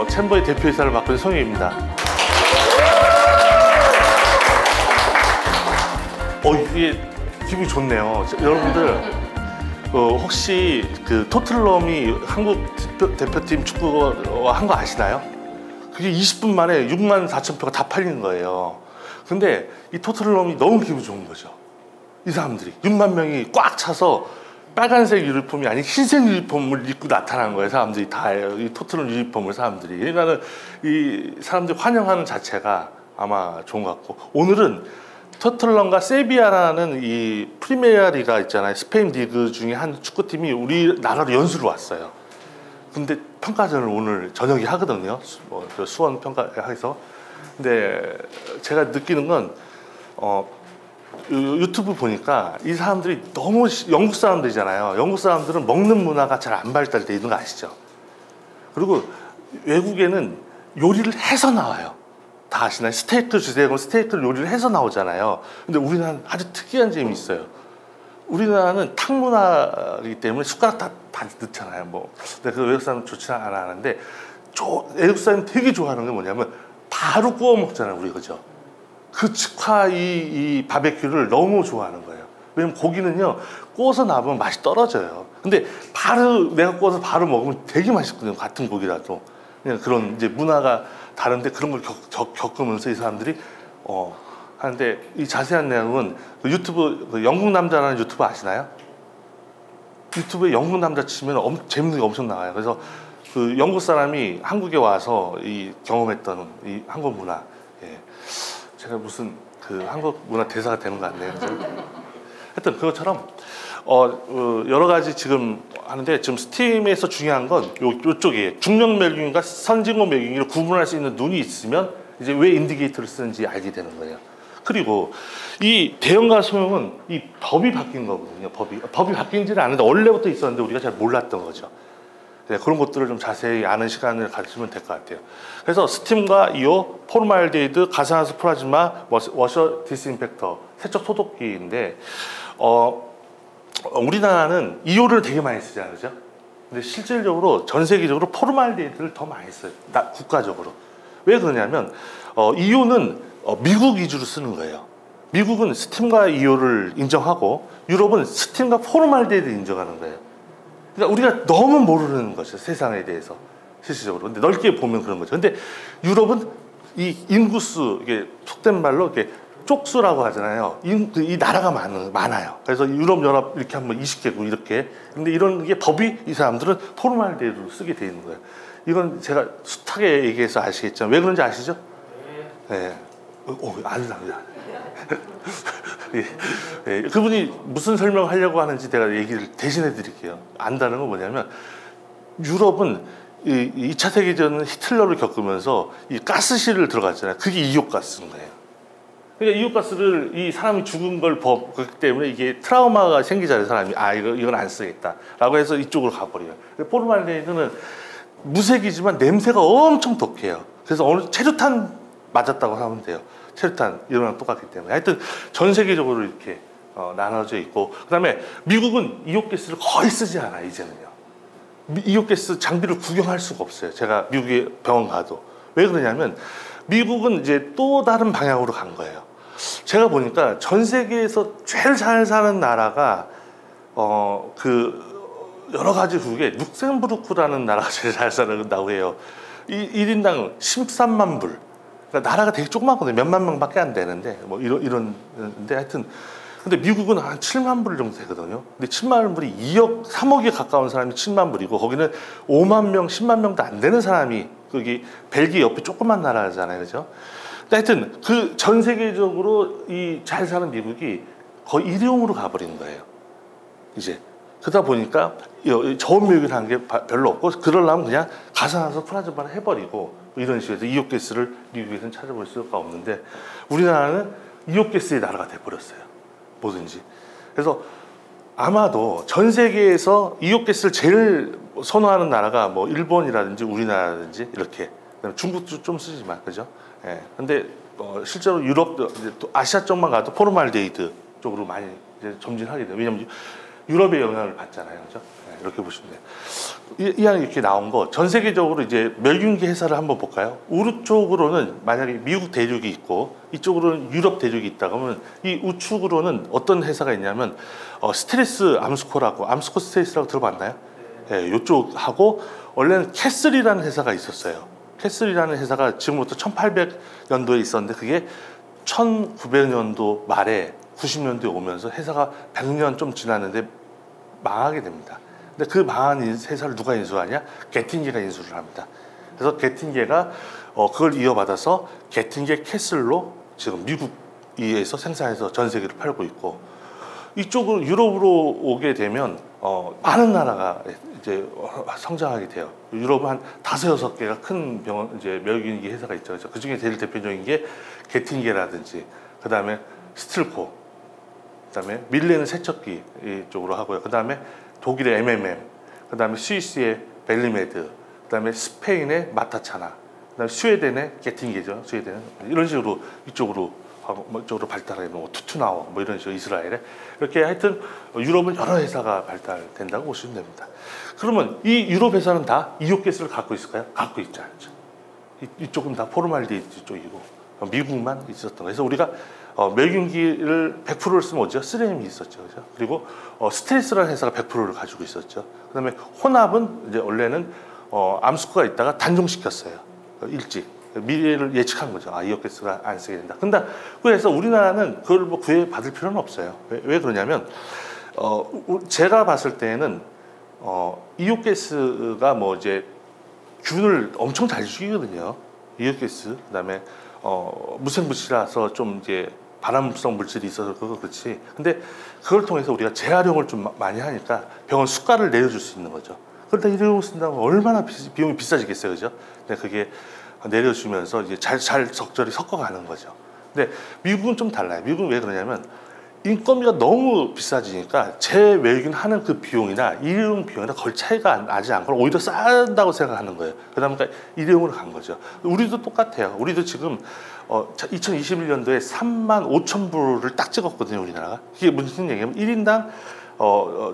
챔버의 대표이사를 맡고 있는 성혜입니다. 이게 기분이 좋네요. 여러분들 혹시 그 토틀럼이 한국 대표팀 축구와 한 거 아시나요? 그게 20분 만에 64,000표가 다 팔린 거예요. 근데 이 토틀럼이 너무 기분 좋은 거죠. 이 사람들이 6만 명이 꽉 차서 빨간색 유니폼이 아닌 흰색 유니폼을 입고 나타난 거예요. 사람들이 다 이 토트넘 유니폼을 사람들이. 그러니까는 이 사람들이 환영하는 자체가 아마 좋은 것 같고, 오늘은 토트넘과 세비야라는 이 프리메아리가 있잖아요. 스페인 리그 중에 한 축구팀이 우리나라로 연수를 왔어요. 근데 평가전을 오늘 저녁에 하거든요. 수원 평가해서. 근데 제가 느끼는 건 유튜브 보니까 이 사람들이 너무 영국 사람들이잖아요. 영국 사람들은 먹는 문화가 잘 안 발달돼 있는 거 아시죠? 그리고 외국에는 요리를 해서 나와요. 다 아시나요? 스테이크 주세요. 그럼 스테이크를 요리를 해서 나오잖아요. 근데 우리나라는 아주 특이한 점이 있어요. 우리나라는 탕 문화이기 때문에 숟가락 다 넣잖아요. 근데 그 외국 사람은 좋지 않았는데, 외국 사람이 되게 좋아하는 게 뭐냐면 바로 구워 먹잖아요. 우리 그죠? 그 직화 이 바베큐를 너무 좋아하는 거예요. 왜냐면 고기는요, 구워서 나오면 맛이 떨어져요. 근데 바로 내가 구워서 바로 먹으면 되게 맛있거든요. 같은 고기라도. 그냥 그런 이제 문화가 다른데 그런 걸 겪으면서 이 사람들이 하는데, 이 자세한 내용은 그 유튜브, 그 영국 남자라는 유튜브 아시나요? 유튜브에 영국 남자 치면 재밌는 게 엄청 나와요. 그래서 그 영국 사람이 한국에 와서 이 경험했던 이 한국 문화, 제가 무슨 그 한국 문화 대사가 되는 거 같네요. 하여튼 그것처럼 여러 가지 지금 하는데, 지금 스팀에서 중요한 건 요쪽이에요. 중력 매깅과 선진국 매깅을 구분할 수 있는 눈이 있으면 이제 왜 인디게이터를 쓰는지 알게 되는 거예요. 그리고 이 대형과 소형은 이 법이 바뀐 거거든요. 법이 바뀐지는 아는데 원래부터 있었는데 우리가 잘 몰랐던 거죠. 네, 그런 것들을 좀 자세히 아는 시간을 가지면 될 것 같아요. 그래서 스팀과 이오, 포르말데히드, 가스화수 플라즈마, 워셔 디스인펙터, 세척 소독기인데, 우리나라는 이오를 되게 많이 쓰잖아요, 그죠? 근데 실질적으로 전 세계적으로 포르말데히드를 더 많이 써요. 국가적으로. 왜 그러냐면 이오는 미국 위주로 쓰는 거예요. 미국은 스팀과 이오를 인정하고, 유럽은 스팀과 포르말데히드를 인정하는 거예요. 그러니까 우리가 너무 모르는 거죠, 세상에 대해서. 실질적으로. 근데 넓게 보면 그런 거죠. 근데 유럽은 이 인구수, 이게 속된 말로 이렇게 쪽수라고 하잖아요. 이 나라가 많아요. 그래서 유럽 연합 이렇게 하면 20개국 이렇게. 근데 이런 게 법이 이 사람들은 포르말데히드로 쓰게 돼 있는 거예요. 이건 제가 숱하게 얘기해서 아시겠지만 왜 그런지 아시죠? 네. 안답니다. 예, 그분이 무슨 설명을 하려고 하는지 제가 얘기를 대신해 드릴게요. 안다는 건 뭐냐면, 유럽은 2차 세계대전 히틀러를 겪으면서 이 가스실을 들어갔잖아요. 그게 이옥가스인 거예요. 그러니까 이옥가스를 이 사람이 죽은 걸 그렇기 때문에 이게 트라우마가 생기잖아요. 사람이 이건 안 쓰겠다 라고 해서 이쪽으로 가버려요. 포르말데히드는 무색이지만 냄새가 엄청 독해요. 그래서 체류탄 맞았다고 하면 돼요. 체류탄 이런 거랑 똑같기 때문에. 하여튼 전 세계적으로 이렇게 나눠져 있고, 그 다음에 미국은 이옥가스를 거의 쓰지 않아요. 이제는요. 이옥가스 장비를 구경할 수가 없어요. 제가 미국에 병원 가도. 왜 그러냐면 미국은 이제 또 다른 방향으로 간 거예요. 제가 보니까 전 세계에서 제일 잘 사는 나라가 여러 가지 중에 룩셈부르크라는 나라가 제일 잘 산다고 해요. 1인당 13만 불. 그러니까 나라가 되게 조그맣거든요. 몇만 명밖에 안 되는데, 이런데 하여튼. 근데 미국은 한 7만 불 정도 되거든요. 근데 7만 불이 2억, 3억에 가까운 사람이 7만 불이고, 거기는 5만 명, 10만 명도 안 되는 사람이, 거기 벨기에 옆에 조그만 나라잖아요. 그죠? 근데 하여튼 그 전 세계적으로 이 잘 사는 미국이 거의 일회용으로 가버린 거예요. 이제. 그러다 보니까 저온 매육이라는 게 별로 없고, 그러려면 그냥 가상화서 플라즈마를 해버리고, 이런 식으로 해서 이옥가스를 미국에서는 찾아볼 수가 없는데, 우리나라는 이옥가스의 나라가 돼버렸어요. 뭐든지. 그래서 아마도 전 세계에서 이옥가스를 제일 선호하는 나라가 뭐 일본이라든지 우리나라든지 이렇게, 중국도 좀 쓰지만, 그죠? 예. 근데 실제로 유럽, 아시아 쪽만 가도 포르말데히드 쪽으로 많이 이제 점진하게 돼요. 왜냐면 유럽의 영향을 받잖아요. 그죠? 네, 이렇게 보시면 돼요. 이 안에 이렇게 나온 거, 전 세계적으로 이제 멸균기 회사를 한번 볼까요? 우측으로는 만약에 미국 대륙이 있고, 이쪽으로는 유럽 대륙이 있다 그러면, 이 우측으로는 어떤 회사가 있냐면, 스트레스 암스코라고, 암스코 스트레스라고 들어봤나요? 네, 이쪽하고, 원래는 캐슬이라는 회사가 있었어요. 캐슬이라는 회사가 지금부터 1800년도에 있었는데, 그게 1900년도 말에 90년대에 오면서 회사가 100년 좀 지났는데 망하게 됩니다. 근데 그 망한 회사를 누가 인수하냐? 게팅게가 인수를 합니다. 그래서 게팅게가 그걸 이어받아서 게팅게 캐슬로 지금 미국에서 생산해서 전 세계를 팔고 있고, 이쪽으로 유럽으로 오게 되면 많은 나라가 이제 성장하게 돼요. 유럽은 한 5, 6개가 큰 병원 이제 멸균기 회사가 있죠. 그래서 그 중에 제일 대표적인 게 게팅게라든지, 그 다음에 스틸코, 그 다음에 밀레는 세척기 쪽으로 하고요. 그 다음에 독일의 MMM, 그 다음에 스위스의 벨리메드, 그 다음에 스페인의 마타차나, 그 다음에 스웨덴의 게팅게죠. 스웨덴은 이런 식으로 이쪽으로 이쪽으로 발달해, 뭐 투투나워, 뭐 이런 식으로 이스라엘에 이렇게 하여튼 유럽은 여러 회사가 발달된다고 보시면 됩니다. 그러면 이 유럽 회사는 다 이오가스를 갖고 있을까요? 갖고 있지 않죠. 이쪽은 다 포르말데히드 쪽이고 미국만 있었던 거예요. 그래서 우리가 멸균기를 100%를 쓰면 어디죠? 3M이 있었죠. 그죠? 그리고 스트레스라는 회사가 100%를 가지고 있었죠. 그 다음에 혼합은 이제 원래는 암스코가 있다가 단종시켰어요. 일찍. 미래를 예측한 거죠. 이오가스가 안 쓰게 된다. 근데 그래서 우리나라는 그걸 뭐 구애받을 필요는 없어요. 왜 그러냐면 제가 봤을 때는 이오가스가 뭐 이제 균을 엄청 잘 죽이거든요. 이오가스, 그다음에 무생물질이라서 좀 이제 발암성 물질이 있어서 그렇지. 근데 그걸 통해서 우리가 재활용을 좀 많이 하니까 병원 수가를 내려줄 수 있는 거죠. 그러다 일회용 쓴다면 얼마나 비용이 비싸지겠어요, 그죠? 근데 그게 내려주면서 이제 잘 적절히 섞어가는 거죠. 근데 미국은 좀 달라요. 미국은 왜 그러냐면 인건비가 너무 비싸지니까 재멸균하는 그 비용이나 일회용 비용이나 거의 차이가 나지 않고 오히려 싼다고 생각하는 거예요. 그러니까 일회용으로 간 거죠. 우리도 똑같아요. 우리도 지금 2021년도에 35,000불을 딱 찍었거든요, 우리나라가. 이게 무슨 얘기냐면 1인당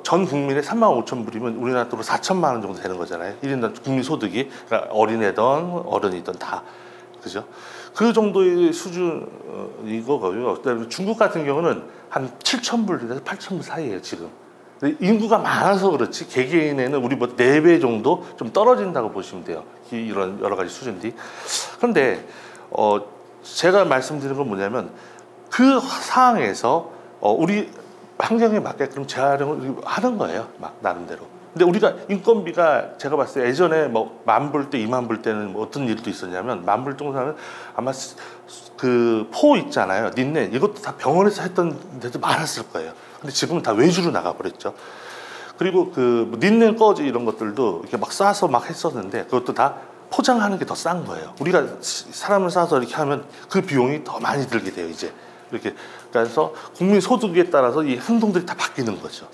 전 국민의 35,000불이면 우리나라 돈으로 4천만 원 정도 되는 거잖아요. 1인당 국민 소득이. 그러니까 어린애든 어른이든 다. 그죠? 그 정도의 수준이거든요. 그다음에 중국 같은 경우는 한 7,000불에서 8,000불 사이에요, 지금. 인구가 많아서 그렇지 개개인에는 우리 뭐 4배 정도 좀 떨어진다고 보시면 돼요. 이런 여러 가지 수준들이. 그런데 제가 말씀드리는 건 뭐냐면 그 상황에서 우리 환경에 맞게끔 재활용을 하는 거예요, 막 나름대로. 근데 우리가 인건비가 제가 봤을 때 예전에 뭐 10,000불 때 20,000불 때는 뭐 어떤 일도 있었냐면 10,000불 정도는 아마 그 포 있잖아요, 닌넨, 이것도 다 병원에서 했던 데도 많았을 거예요. 근데 지금은 다 외주로 나가버렸죠. 그리고 그 닌넨 꺼지 이런 것들도 이렇게 막 싸서 막 했었는데 그것도 다 포장하는 게 더 싼 거예요. 우리가 사람을 싸서 이렇게 하면 그 비용이 더 많이 들게 돼요, 이제. 이렇게. 그래서 국민 소득에 따라서 이 행동들이 다 바뀌는 거죠.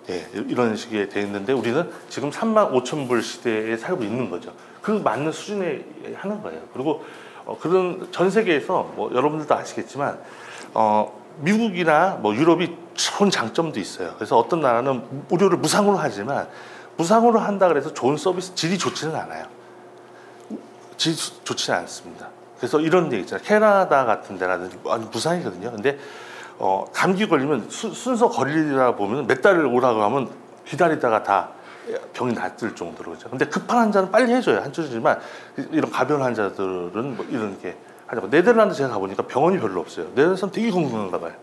예, 이런 식이 돼 있는데 우리는 지금 35,000불 시대에 살고 있는 거죠. 그 맞는 수준에 하는 거예요. 그리고 그런 전 세계에서 뭐 여러분들도 아시겠지만 미국이나 뭐 유럽이 좋은 장점도 있어요. 그래서 어떤 나라는 의료를 무상으로 하지만 무상으로 한다 그래서 좋은 서비스 질이 좋지는 않아요. 질이 좋지는 않습니다. 그래서 이런 얘기 있잖아요. 캐나다 같은 데라든지 무상이거든요. 근데 감기 걸리면 순서 걸리다 보면 몇 달을 오라고 하면 기다리다가 다 병이 낫을 정도로. 그죠. 근데 급한 환자는 빨리 해줘요. 한쪽이지만 이런 가벼운 환자들은 뭐 이런 게 하자고. 네덜란드 제가 가보니까 병원이 별로 없어요. 네덜란드 사람 되게 건강한가 봐요,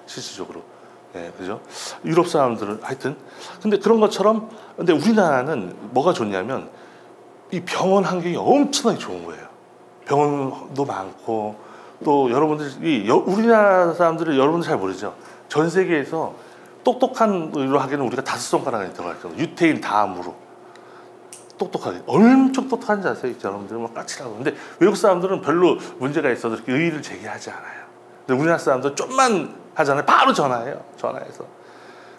실질적으로. 예, 그죠. 유럽 사람들은 하여튼. 근데 그런 것처럼, 근데 우리나라는 뭐가 좋냐면 이 병원 환경이 엄청나게 좋은 거예요. 병원도 많고, 또 여러분들이 우리나라 사람들은 여러분들 잘 모르죠. 전 세계에서 똑똑한 의로 하기에는 우리가 5손가락 안에 들어갈 거예요. 유태인 다음으로 똑똑하게. 엄청 똑똑한지 아세요? 여러분들은 막 까칠하고. 근데 외국 사람들은 별로 문제가 있어도 이렇게 의의를 제기하지 않아요. 근데 우리나라 사람들은 좀만 하잖아요. 바로 전화해요. 전화해서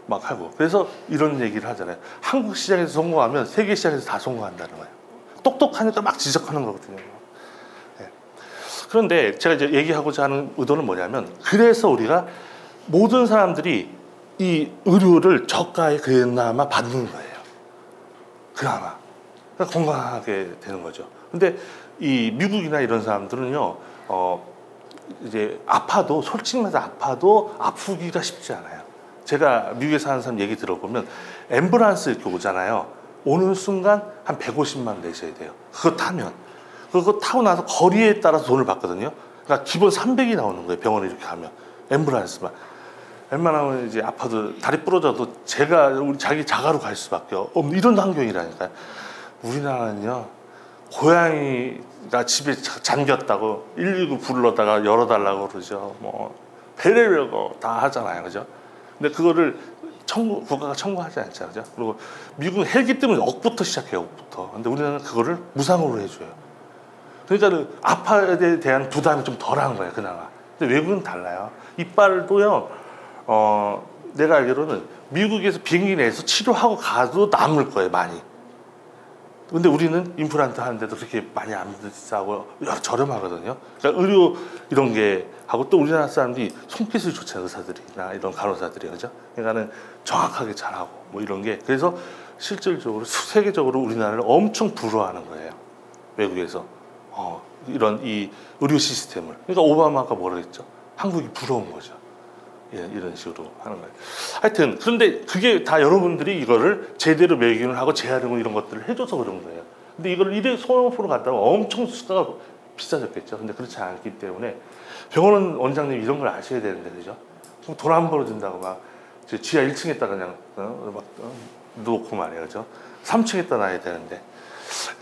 막 하고. 그래서 이런 얘기를 하잖아요. 한국 시장에서 성공하면 세계 시장에서 다 성공한다는 거예요. 똑똑하니까 막 지적하는 거거든요. 그런데 제가 이제 얘기하고자 하는 의도는 뭐냐면, 그래서 우리가 모든 사람들이 이 의료를 저가에 그나마 받는 거예요. 그나마. 그러니까 건강하게 되는 거죠. 근데 이 미국이나 이런 사람들은요, 이제 아파도, 솔직히 말해서 아파도 아프기가 쉽지 않아요. 제가 미국에 사는 사람 얘기 들어보면 앰뷸런스 이렇게 오잖아요. 오는 순간 한 150만 내셔야 돼요. 그거 타면. 그거 타고 나서 거리에 따라서 돈을 받거든요. 그러니까 기본 300이 나오는 거예요. 병원에 이렇게 가면. 앰뷸런스만. 웬만하면 이제 아파도 다리 부러져도 우리 자기 자가로 갈 수밖에 없는 이런 환경이라니까요. 우리나라는요, 고양이가 집에 잠겼다고 119 불러다가 열어달라고 그러죠. 뭐 배려려고 다 하잖아요, 그죠? 근데 그거를 국가가 청구하지 않잖아요, 그죠? 그리고 미국은 헬기 때문에 억부터 시작해요, 억부터. 근데 우리나라는 그거를 무상으로 해줘요. 그러니까 아파에 대한 부담이 좀 덜한 거예요, 그나마. 근데 외국은 달라요. 이빨도요, 내가 알기로는 미국에서 비행기 내에서 치료하고 가도 남을 거예요, 많이. 근데 우리는 임플란트 하는데도 그렇게 많이 안 비싸고 저렴하거든요. 그러니까 의료 이런 게 하고 또 우리나라 사람들이 손기술이 좋잖아요, 의사들이나 이런 간호사들이, 그죠? 그러니까는 정확하게 잘하고 뭐 이런 게, 그래서 실질적으로 세계적으로 우리나라를 엄청 부러워하는 거예요, 외국에서. 이런 이 의료 시스템을. 그러니까 오바마가 뭐라 했죠? 한국이 부러운 거죠. 예, 이런 식으로 하는 거예요. 하여튼 그런데 그게 다 여러분들이 이거를 제대로 매gin을 하고 재활용 이런 것들을 해줘서 그런 거예요. 근데 이걸 일회 소모품으로 갖다가 엄청 수가가 비싸졌겠죠. 근데 그렇지 않기 때문에 병원 원장님 이런 걸 아셔야 되는데, 그죠? 돈 안 벌어준다고 막 지하 1층에다 그냥 막 놓고 말이에요, 그죠? 3층에다 놔야 되는데.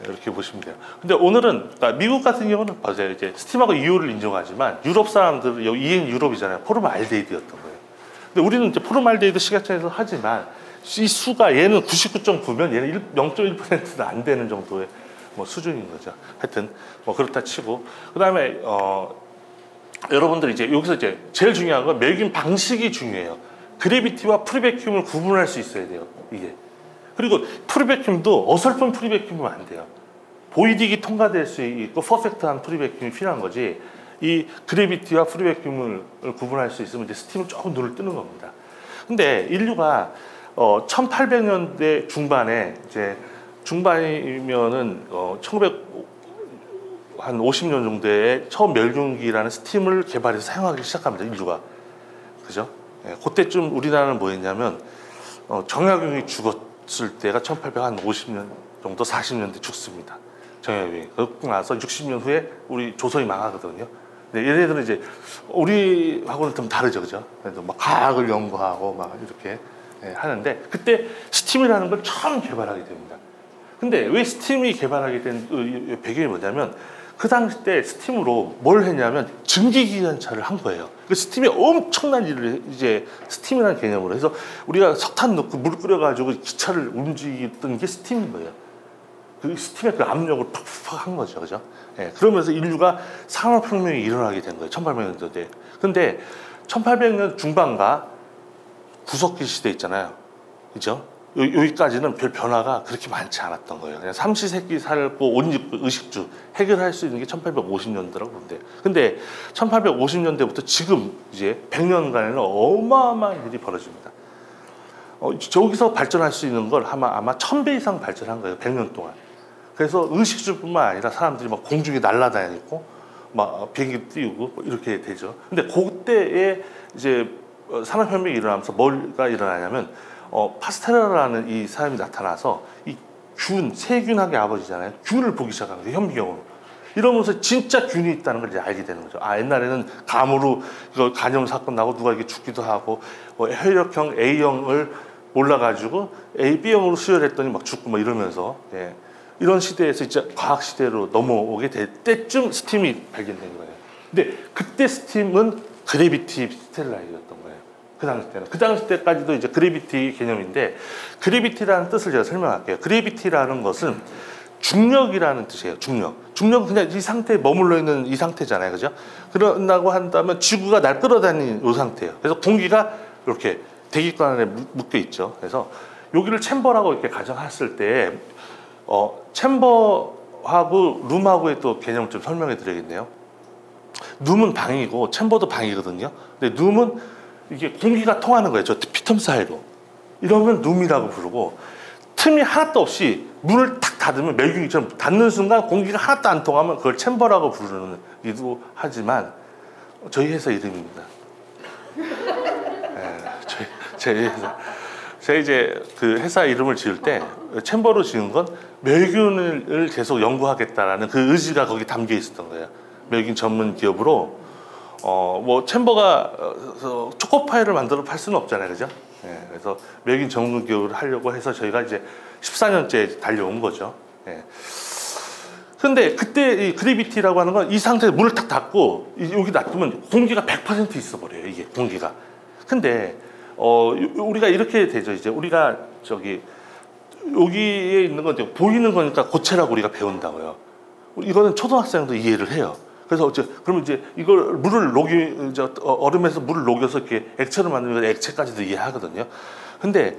이렇게 보시면 돼요. 근데 오늘은, 그러니까 미국 같은 경우는 맞아요. 이제 스팀하고 이오를 인정하지만 유럽 사람들은 EN 유럽이잖아요. 포름알데히드였던 거예요. 근데 우리는 이제 포름알데히드 식약처에서 하지만 이 수가 얘는 99.9면 얘는 0.1%도 안 되는 정도의 뭐 수준인 거죠. 하여튼 뭐 그렇다 치고, 그다음에 여러분들 이제 여기서 이제 제일 중요한 건 매긴 방식이 중요해요. 그래비티와 프리베큐움을 구분할 수 있어야 돼요, 이게. 그리고 프리베큐움도 어설픈 프리베큐움은 안 돼요. 보이딕이 통과될 수 있고 퍼펙트한 프리베큐움이 필요한 거지, 이 그래비티와 프리베큐움을 구분할 수 있으면 이제 스팀을 조금 눈을 뜨는 겁니다. 근데 인류가 1800년대 중반에, 이제 중반이면은 1950년 정도에 처음 멸균기라는 스팀을 개발해서 사용하기 시작합니다, 인류가. 그죠? 예, 그때쯤 우리나라는 뭐 했냐면 정약용이 죽었을 때가 1850년 정도, 40년대 죽습니다, 정약용이. 그러고 나서 60년 후에 우리 조선이 망하거든요. 근데 얘네들은 이제 우리하고는 좀 다르죠, 그죠? 그래서 막 과학을 연구하고 막 이렇게 하는데, 그때 스팀이라는 걸 처음 개발하게 됩니다. 근데 왜 스팀이 개발하게 된 배경이 뭐냐면, 그 당시 때 스팀으로 뭘 했냐면 증기기관차를 한 거예요. 그 스팀이 엄청난 일을 이제 스팀이라는 개념으로 해서, 우리가 석탄 넣고 물 끓여가지고 기차를 움직이던 게 스팀인 거예요. 그 스팀의 그 압력을 팍팍 한 거죠, 그죠? 예, 그러면서 인류가 산업혁명이 일어나게 된 거예요, 1800년도에. 근데 1800년 중반과 구석기 시대 있잖아요, 그죠? 여기까지는 별 변화가 그렇게 많지 않았던 거예요. 그냥 삼시세끼 살고 옷 입고 의식주 해결할 수 있는 게 1850년대라고 보는데, 근데 1850년대부터 지금 이제 100년간에는 어마어마한 일이 벌어집니다. 저기서 발전할 수 있는 걸 아마 1000배 이상 발전한 거예요, 100년 동안. 그래서 의식주뿐만 아니라 사람들이 막 공중에 날아다니고 막 비행기 띄우고 이렇게 되죠. 근데 그때에 이제 산업혁명이 일어나면서 뭐가 일어나냐면, 파스테르라는 이 사람이 나타나서 이 세균학의 아버지잖아요. 균을 보기 시작한 거예요, 현미경으로. 이러면서 진짜 균이 있다는 걸 이제 알게 되는 거죠. 옛날에는 감으로 이거 간염 사건 나고 누가 이게 죽기도 하고, 혈액형 A형을 몰라가지고 B형으로 수혈했더니 막 죽고 막 이러면서, 예, 이런 시대에서 이제 과학 시대로 넘어오게 될 때쯤 스팀이 발견된 거예요. 근데 그때 스팀은 그래비티 스테릴라이저였던 거예요, 그 당시 때는. 그 당시 때까지도 이제 그래비티 개념인데, 그래비티라는 뜻을 제가 설명할게요. 그래비티라는 것은 중력이라는 뜻이에요, 중력. 중력은 그냥 이 상태에 머물러 있는 이 상태잖아요, 그죠? 그런다고 한다면 지구가 날 끌어다니는 이 상태예요. 그래서 공기가 이렇게 대기권 안에 묶여 있죠. 그래서 여기를 챔버라고 이렇게 가정했을 때, 챔버하고 룸하고의 또 개념을 좀 설명해 드려야겠네요. 룸은 방이고 챔버도 방이거든요. 근데 룸은 이게 공기가 통하는 거예요. 저 퀴텀 사이로 이러면 룸이라고 부르고, 틈이 하나도 없이 문을 탁 닫으면 멸균기처럼 닫는 순간 공기가 하나도 안 통하면 그걸 챔버라고 부르기도 하지만 저희 회사 이름입니다. 네, 저희 회사. 제가 이제 그 회사 이름을 지을 때 챔버로 지은 건 멸균을 계속 연구하겠다라는 그 의지가 거기 담겨 있었던 거예요. 멸균 전문 기업으로 뭐 챔버가 초코파이를 만들어 팔 수는 없잖아요, 그죠? 예, 그래서 멸균 전문 기업을 하려고 해서 저희가 이제 14년째 달려온 거죠. 예. 근데 그때 이 그래비티라고 하는 건 이 상태에서 문을 탁 닫고 여기 놔두면 공기가 100% 있어 버려요, 이게 공기가. 근데 우리가 이렇게 되죠. 이제 우리가 저기 여기에 있는 건 보이는 거니까 고체라고 우리가 배운다고요. 이거는 초등학생도 이해를 해요. 그래서 그러면 이제 이걸 얼음에서 물을 녹여서 이렇게 액체로 만드는 액체까지도 이해하거든요. 근데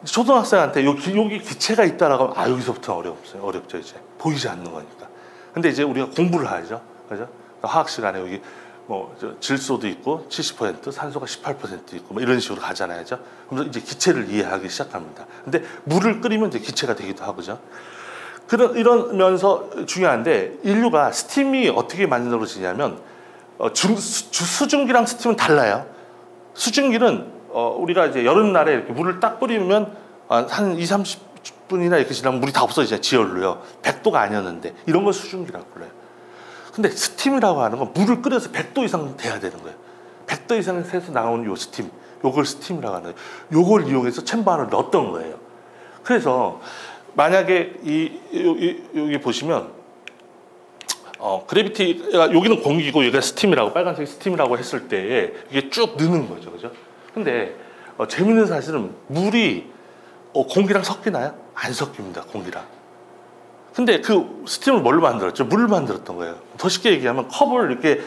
초등학생한테 여기 기체가 있다라고 하면 여기서부터 어렵죠. 이제 보이지 않는 거니까. 근데 이제 우리가 공부를 하죠, 그죠? 화학 시간에 여기 뭐 질소도 있고 70%, 산소가 18% 있고 뭐 이런 식으로 가잖아요, 그죠? 그래서 이제 기체를 이해하기 시작합니다. 근데 물을 끓이면 이제 기체가 되기도 하고죠. 이러면서 중요한데, 인류가 스팀이 어떻게 만들어지냐면 수증기랑 스팀은 달라요. 수증기는 우리가 이제 여름날에 이렇게 물을 딱 뿌리면 한 20-30분이나 이렇게 지나면 물이 다 없어지잖아요, 지열로요. 100도가 아니었는데 이런 걸 수증기라고 불러요. 근데 스팀이라고 하는 건 물을 끓여서 100도 이상 돼야 되는 거예요. 100도 이상에서 나오는 요 스팀, 요걸 스팀이라고 하는 거예요. 요걸 이용해서 챔버 안을 넣었던 거예요. 그래서 만약에 여기 보시면 그래비티가 여기는 공기고 여기가 스팀이라고, 빨간색이 스팀이라고 했을 때에 이게 쭉 느는 거죠, 그죠? 근데 재밌는 사실은 물이 공기랑 섞이나요? 안 섞입니다, 공기랑. 근데 그 스팀을 뭘로 만들었죠? 물을 만들었던 거예요. 더 쉽게 얘기하면 컵을 이렇게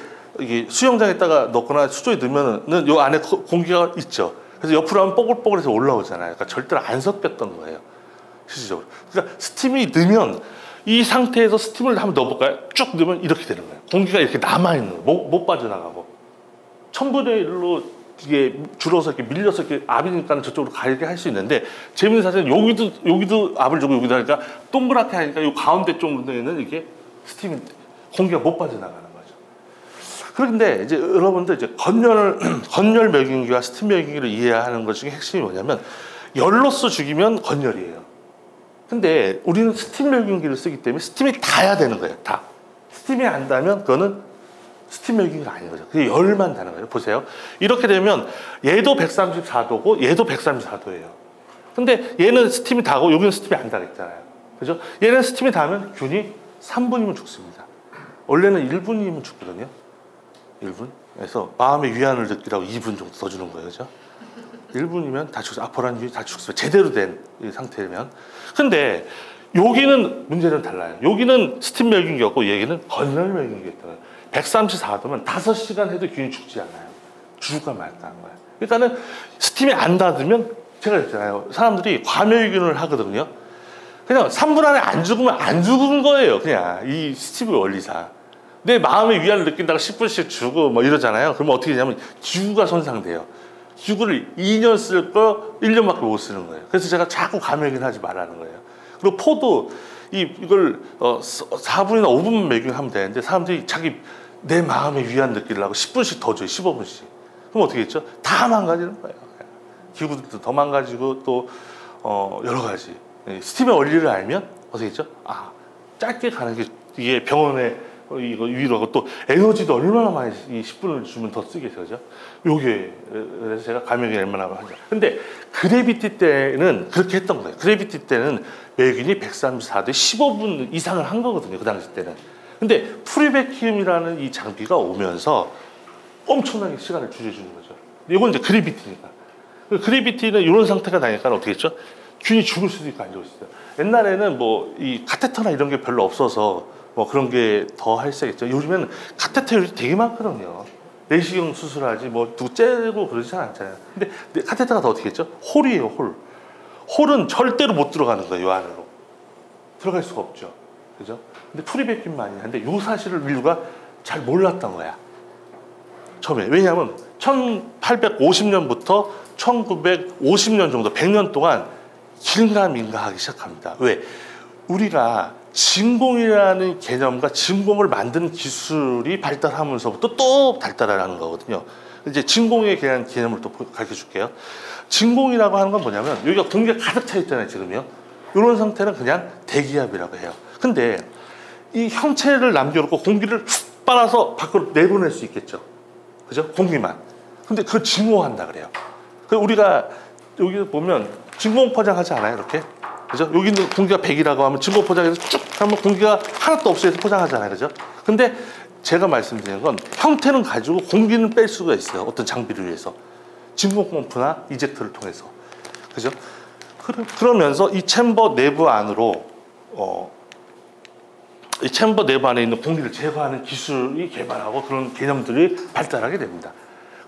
수영장에다가 넣거나 수조에 넣으면은 요 안에 공기가 있죠. 그래서 옆으로 하면 뽀글뽀글해서 올라오잖아요. 그러니까 절대로 안 섞였던 거예요, 실질적으로. 그러니까 스팀이 넣으면 이 상태에서 스팀을 한번 넣어볼까요? 쭉 넣으면 이렇게 되는 거예요. 공기가 이렇게 남아있는 거예요. 못 빠져나가고. 1000분의 1로 이게 줄어서 이렇게 밀려서 이렇게 압이니까 저쪽으로 가게 할 수 있는데, 재밌는 사실은 여기도 압을 주고 여기도 하니까 동그랗게 하니까 이 가운데 쪽에는 이게 스팀이, 공기가 못 빠져나가는 거죠. 그런데 이제 여러분들 이제 건열 멸균기와 스팀 멸균기를 이해하는 것 중에 핵심이 뭐냐면, 열로서 죽이면 건열이에요. 근데 우리는 스팀 멸균기를 쓰기 때문에 스팀이 닿아야 되는 거예요, 다. 스팀이 안 닿으면 그거는 스팀 멸균기가 아닌 거죠. 그게 열만 닿는 거예요. 보세요. 이렇게 되면 얘도 134도고 얘도 134도예요. 근데 얘는 스팀이 닿고 여기는 스팀이 안 닿았잖아요. 그죠? 얘는 스팀이 닿으면 균이 3분이면 죽습니다. 원래는 1분이면 죽거든요. 1분. 그래서 마음의 위안을 느끼라고 2분 정도 더 주는 거예요. 그죠? 1분이면 다 죽습니다. 아포란 균이 다 죽습니다. 제대로 된 이 상태면. 근데 여기는 문제는 달라요. 여기는 스팀 멸균기였고 여기는 건열 멸균기였잖아요. 134도면 5시간 해도 균이 죽지 않아요. 죽을까 말까 하는 거예요. 그러니까는 스팀이 안 닿으면, 제가 했잖아요, 사람들이 과멸균을 하거든요. 그냥 3분 안에 안 죽으면 안 죽은 거예요. 그냥 이 스티브 원리상. 내 마음의 위안을 느낀다고 10분씩 주고 뭐 이러잖아요. 그러면 어떻게 되냐면 기구가 손상돼요. 기구를 2년 쓸 거 1년밖에 못 쓰는 거예요. 그래서 제가 자꾸 과멸균 하지 말라는 거예요. 그리고 포도 이걸 4분이나 5분만 멸균하면 되는데, 사람들이 내 마음의 위안 느끼려고 10분씩 더 줘요. 15분씩. 그럼 어떻게 했죠? 다 망가지는 거예요. 기구들도 더 망가지고 또 여러 가지. 스팀의 원리를 알면 어떻게 했죠? 짧게 가는 게 이게 병원에 이거 위로하고, 또 에너지도 얼마나 많이 이 10분을 주면 더 쓰겠어요. 요게, 그래서 제가 감염이 얼마나 하죠. 근데 그래비티 때는 그렇게 했던 거예요. 그래비티 때는 멸균이 134도에 15분 이상을 한 거거든요, 그 당시 때는. 근데 프리베큐움이라는 이 장비가 오면서 엄청나게 시간을 줄여주는 거죠. 이건 이제 그래비티니까. 그래비티는 이런 상태가 나니까 어떻게 했죠? 균이 죽을 수도 있고 안 죽을 수도 있어요. 옛날에는 뭐 이 카테터나 이런 게 별로 없어서 뭐 그런 게 더 할수있겠죠. 요즘에는 카테터율이 되게 많거든요. 내시경 수술하지 뭐 누구 째고 그러지 않잖아요. 근데 카테터가 더 어떻게 했죠? 홀이에요, 홀. 홀은 절대로 못 들어가는 거예요, 이 안으로. 들어갈 수가 없죠. 그죠? 근데 프리베큐움 많이 하는데 이 사실을 인류가 잘 몰랐던 거야, 처음에. 왜냐하면 1850년부터 1950년 정도, 100년 동안 긴가민가 하기 시작합니다. 왜? 우리가 진공이라는 개념과 진공을 만드는 기술이 발달하면서부터 또 발달을 하는 거거든요. 이제 진공에 대한 개념을 또 가르쳐 줄게요. 진공이라고 하는 건 뭐냐면, 여기가 공기가 가득 차 있잖아요, 지금요. 이런 상태는 그냥 대기압이라고 해요. 근데 이 형체를 남겨놓고 공기를 훅 빨아서 밖으로 내보낼 수 있겠죠. 그죠? 공기만. 근데 그걸 진공한다 그래요. 우리가 여기 보면 진공 포장하지 않아요, 이렇게? 그죠? 여기는 공기가 100이라고 하면 진공 포장해서 쭉 하면 공기가 하나도 없이 해서 포장하잖아요, 그죠? 근데 제가 말씀드리는 건 형태는 가지고 공기는 뺄 수가 있어요. 어떤 장비를 위해서. 진공 펌프나 이젝터를 통해서. 그죠? 그러면서 이 챔버 내부 안으로, 이 챔버 내부 안에 있는 공기를 제거하는 기술이 개발하고 그런 개념들이 발달하게 됩니다.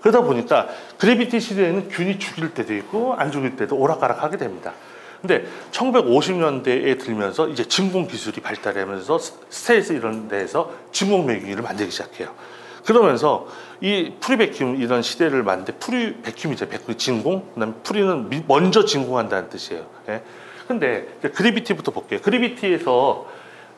그러다 보니까 그래비티 시대에는 균이 죽일 때도 있고 안 죽일 때도 오락가락하게 됩니다. 근데 1950년대에 들면서 이제 진공 기술이 발달하면서 스테이스 이런 데에서 진공 매개기를 만들기 시작해요. 그러면서 이 프리베큐um 이런 시대를 만드는데, 프리베큐um이죠. 진공, 그다음에 프리는 먼저 진공한다는 뜻이에요. 예? 근데 그래비티부터 볼게요. 그래비티에서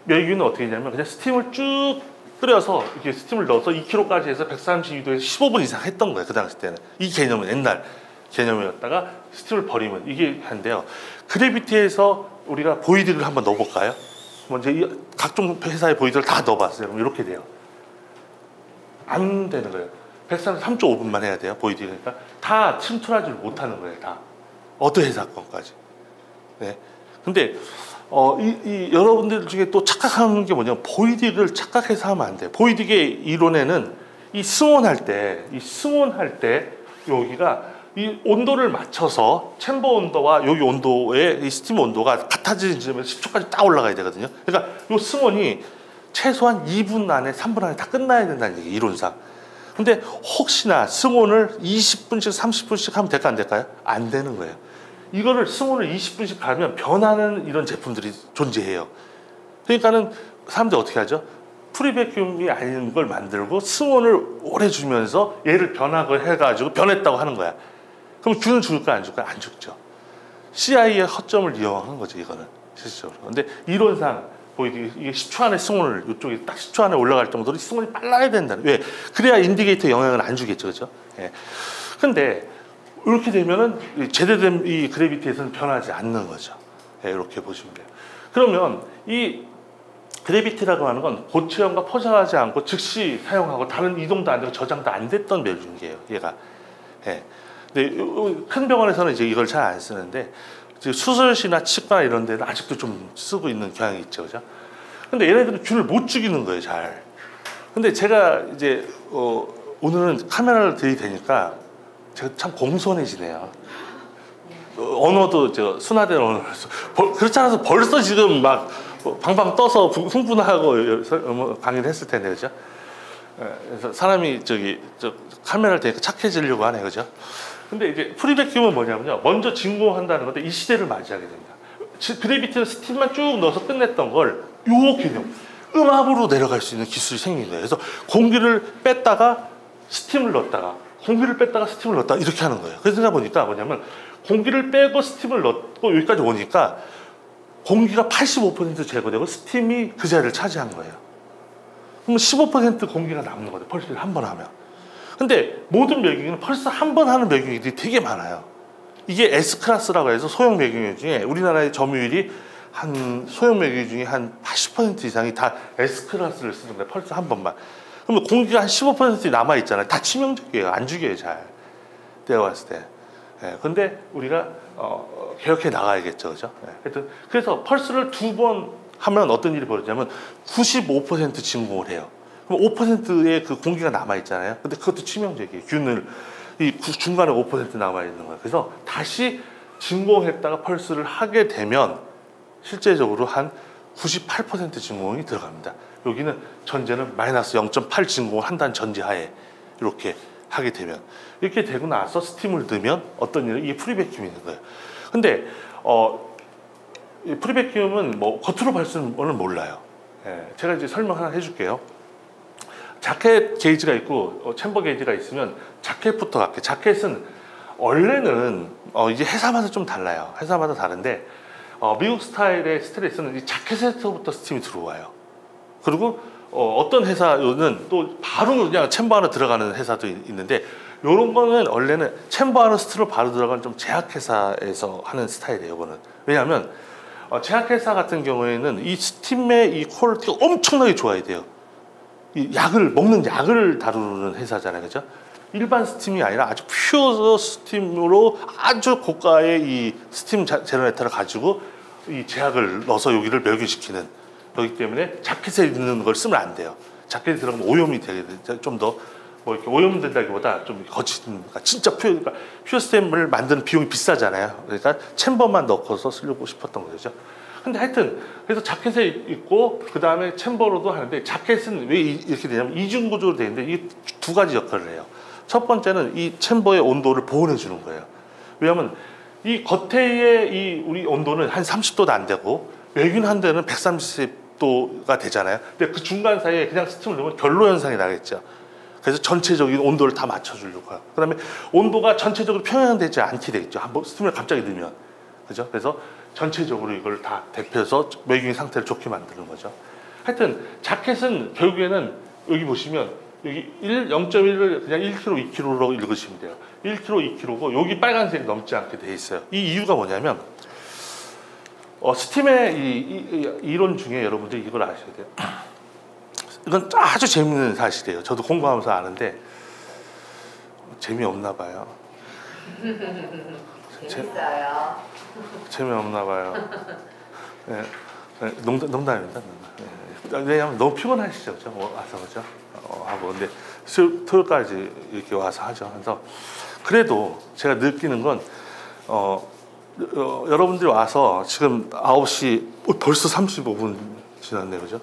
매개기는 어떻게 되냐면 그냥 스팀을 쭉 끓여서 이렇게 스팀을 넣어서 2kg까지 해서 132도에서 15분 이상 했던 거예요. 그 당시 때는. 이 개념은 옛날 개념이었다가 스팀을 버리면 이게 한데요. 그래비티에서 우리가 보이드를 한번 넣어볼까요? 먼저 이 각종 회사의 보이드를 다 넣어봤어요. 그럼 이렇게 돼요. 안 되는 거예요. 133.5분만 해야 돼요. 보이드. 그러니까 다 침투하지를 못하는 거예요. 다. 어떤 회사 건까지. 네. 근데 여러분들 중에 또 착각하는 게 뭐냐면, 보이딩을 착각해서 하면 안 돼요. 보이딩의 이론에는 이 승온할 때 여기가 이 온도를 맞춰서 챔버 온도와 여기 온도의 이 스팀 온도가 같아지는 지점에 10초까지 딱 올라가야 되거든요. 그러니까 이 승온이 최소한 2분 안에 3분 안에 다 끝나야 된다는 얘기예요, 이론상. 근데 혹시나 승온을 20분씩 30분씩 하면 될까 안 될까요? 안 되는 거예요. 이거를 승온을 20분씩 가면 변하는 이런 제품들이 존재해요. 그러니까는 사람들이 어떻게 하죠? 프리베큐움이 아닌 걸 만들고 승온을 오래 주면서 얘를 변하고 해가지고 변했다고 하는 거야. 그럼 균은 죽을까 안 죽을까? 안 죽죠. CI의 허점을 이용한 거죠, 이거는 실질적으로. 근데 이론상 이게 10초 안에 승온을, 이쪽에 딱 10초 안에 올라갈 정도로 승온이 빨라야 된다는. 왜? 그래야 인디게이터 영향을 안 주겠죠, 그죠? 예. 근데 이렇게 되면은 제대된 이 그래비티에서는 변하지 않는 거죠. 예, 이렇게 보시면 돼요. 그러면 이 그래비티라고 하는 건 고체형과 포장하지 않고 즉시 사용하고 다른 이동도 안 되고 저장도 안 됐던 멸균기예요, 얘가. 예. 근데 큰 병원에서는 이제 이걸 잘 안 쓰는데, 수술실이나 치과 이런 데는 아직도 좀 쓰고 있는 경향이 있죠, 그죠? 근데 얘네들은 균을 못 죽이는 거예요, 잘. 근데 제가 이제 오늘은 카메라를 들이대니까 제가 참 공손해지네요. 언어도 순화된 언어로. 그렇지 않아서 벌써 지금 막 방방 떠서 흥분하고 강의를 했을 텐데, 그죠? 그래서 사람이 카메라를 대니까 착해지려고 하네, 그죠? 근데 이제 프리베큐움은 뭐냐면요, 먼저 진공한다는 건데 이 시대를 맞이하게 됩니다. 그래비티는 스팀만 쭉 넣어서 끝냈던 걸 요 개념, 음압으로 내려갈 수 있는 기술이 생긴 거예요. 그래서 공기를 뺐다가 스팀을 넣었다가 공기를 뺐다가 스팀을 넣었다 이렇게 하는 거예요. 그러다 보니까 뭐냐면, 공기를 빼고 스팀을 넣고 여기까지 오니까 공기가 85% 제거되고 스팀이 그 자리를 차지한 거예요. 그럼 15% 공기가 남는 거죠, 펄스를 한 번 하면. 근데 모든 매개기는 펄스 한 번 하는 매개기들이 되게 많아요. 이게 S클래스라고 해서 소형 매개기 중에 우리나라의 점유율이 소형 매개기 중에 한 80% 이상이 다 S클래스를 쓰는 거예요, 펄스 한 번만. 그러면 공기가 한 15% 남아있잖아요. 다 치명적이에요. 안 죽여요, 잘. 내가 봤을 때. 예, 근데 우리가 개혁해 나가야겠죠, 그죠? 예, 하여튼 그래서 펄스를 2번 하면 어떤 일이 벌어지냐면 95% 진공을 해요. 그럼 5%의 그 공기가 남아있잖아요. 근데 그것도 치명적이에요. 균을, 중간에 5% 남아있는 거예요. 그래서 다시 진공했다가 펄스를 하게 되면 실제적으로 한 98% 진공이 들어갑니다. 여기는 전제는 마이너스 0.8 진공을 한다는 전제하에 이렇게 하게 되면, 이렇게 되고 나서 스팀을 넣으면 어떤 일은 이게 프리베큐움이 있는 거예요. 근데 이 프리베큐움은 뭐 겉으로 봤을 때는 몰라요. 예, 제가 이제 설명 하나 해줄게요. 자켓 게이지가 있고 챔버 게이지가 있으면 자켓부터 갈게요. 자켓은 원래는 이제 회사마다 좀 달라요. 회사마다 다른데 미국 스타일의 스트레스는 이 자켓에서부터 스팀이 들어와요. 그리고 어떤 회사는 또 바로 그냥 챔버 안으로 들어가는 회사도 있는데, 이런 거는 원래는 챔버 안으로 스팀으로 바로 들어가는 좀 제약회사에서 하는 스타일이에요. 이거는 왜냐하면 제약회사 같은 경우에는 이 스팀의 이 퀄리티가 엄청나게 좋아야 돼요. 이 약을 먹는 약을 다루는 회사잖아요, 그죠? 일반 스팀이 아니라 아주 퓨어 스팀으로 아주 고가의 이 스팀 제너레이터를 가지고 이 제약을 넣어서 여기를 멸균시키는 거기 때문에 자켓에 있는 걸 쓰면 안 돼요. 자켓에 들어가면 오염이 되게 좀 더 뭐 이렇게 오염된다기보다 좀 거친, 그러니까 진짜 그러니까 퓨어 스템을 만드는 비용이 비싸잖아요. 그러니까 챔버만 넣고서 쓰려고 싶었던 거죠. 근데 하여튼 그래서 자켓에 있고 그 다음에 챔버로도 하는데, 자켓은 왜 이렇게 되냐면 이중 구조로 되어 있는데 이게 두 가지 역할을 해요. 첫 번째는 이 챔버의 온도를 보온해 주는 거예요. 왜냐하면 이 겉에의 이 우리 온도는 한 30도도 안 되고 외균한 데는 130도가 되잖아요. 근데 그 중간 사이에 그냥 스팀을 넣으면 결로 현상이 나겠죠. 그래서 전체적인 온도를 다 맞춰주려고 해요. 그 다음에 온도가 전체적으로 평행되지 않게 되겠죠. 한번 스팀을 갑자기 넣으면. 그죠? 그래서 전체적으로 이걸 다 대표해서 외균 상태를 좋게 만드는 거죠. 하여튼 자켓은 결국에는 여기 보시면 여기 0.1을 그냥 1kg, 2kg로 읽으시면 돼요. 1kg, 2kg고 여기 빨간색이 넘지 않게 돼 있어요. 이 이유가 뭐냐면 스팀의 이 이론 중에 여러분들이 이걸 아셔야 돼요. 이건 아주 재밌는 사실이에요. 저도 공부하면서 아는데 재미없나 봐요. 재밌어요. 재미없나 봐요. 네, 농담입니다. 네. 왜냐하면 너무 피곤하시죠, 그죠? 와서 그죠? 하고 근데 토요일까지 이렇게 와서 하죠. 그래서 그래도 제가 느끼는 건 여러분들이 와서 지금 9시 벌써 35분 지났네요, 그죠?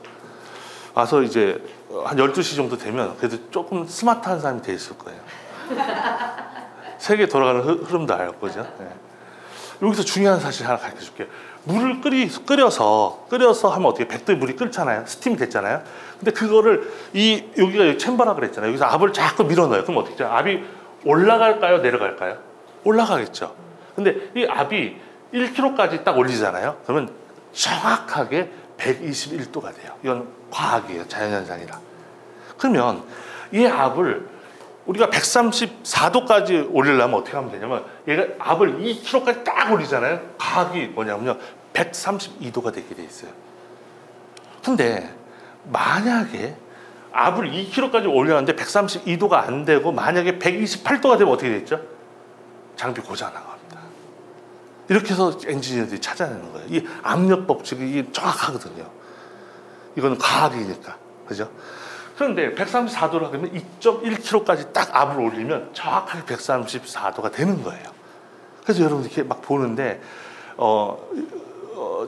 와서 이제 한 12시 정도 되면 그래도 조금 스마트한 사람이 돼 있을 거예요. 세계 돌아가는 흐름도 알 거죠. 네. 여기서 중요한 사실 하나 가르쳐 줄게요. 물을 끓여서 하면 어떻게 100도에 물이 끓잖아요. 스팀이 됐잖아요. 근데 그거를 여기가 챔버라 그랬잖아요. 여기서 압을 자꾸 밀어넣어요. 그럼 어떻게 돼요? 압이 올라갈까요? 내려갈까요? 올라가겠죠. 근데 이 압이 1kg까지 딱 올리잖아요. 그러면 정확하게 121도가 돼요. 이건 과학이에요. 자연현상이라. 그러면 이 압을 우리가 134도까지 올리려면 어떻게 하면 되냐면 얘가 압을 2kg까지 딱 올리잖아요. 과학이 뭐냐면요, 132도가 되게 돼 있어요. 근데 만약에 압을 2kg까지 올렸는데 132도가 안 되고 만약에 128도가 되면 어떻게 되겠죠? 장비 고장 나갑니다. 이렇게 해서 엔지니어들이 찾아내는 거예요. 이 압력 법칙이 정확하거든요. 이건 과학이니까. 그죠? 그런데 134도라 그러면 2.1kg까지 딱 압을 올리면 정확하게 134도가 되는 거예요. 그래서 여러분 이렇게 막 보는데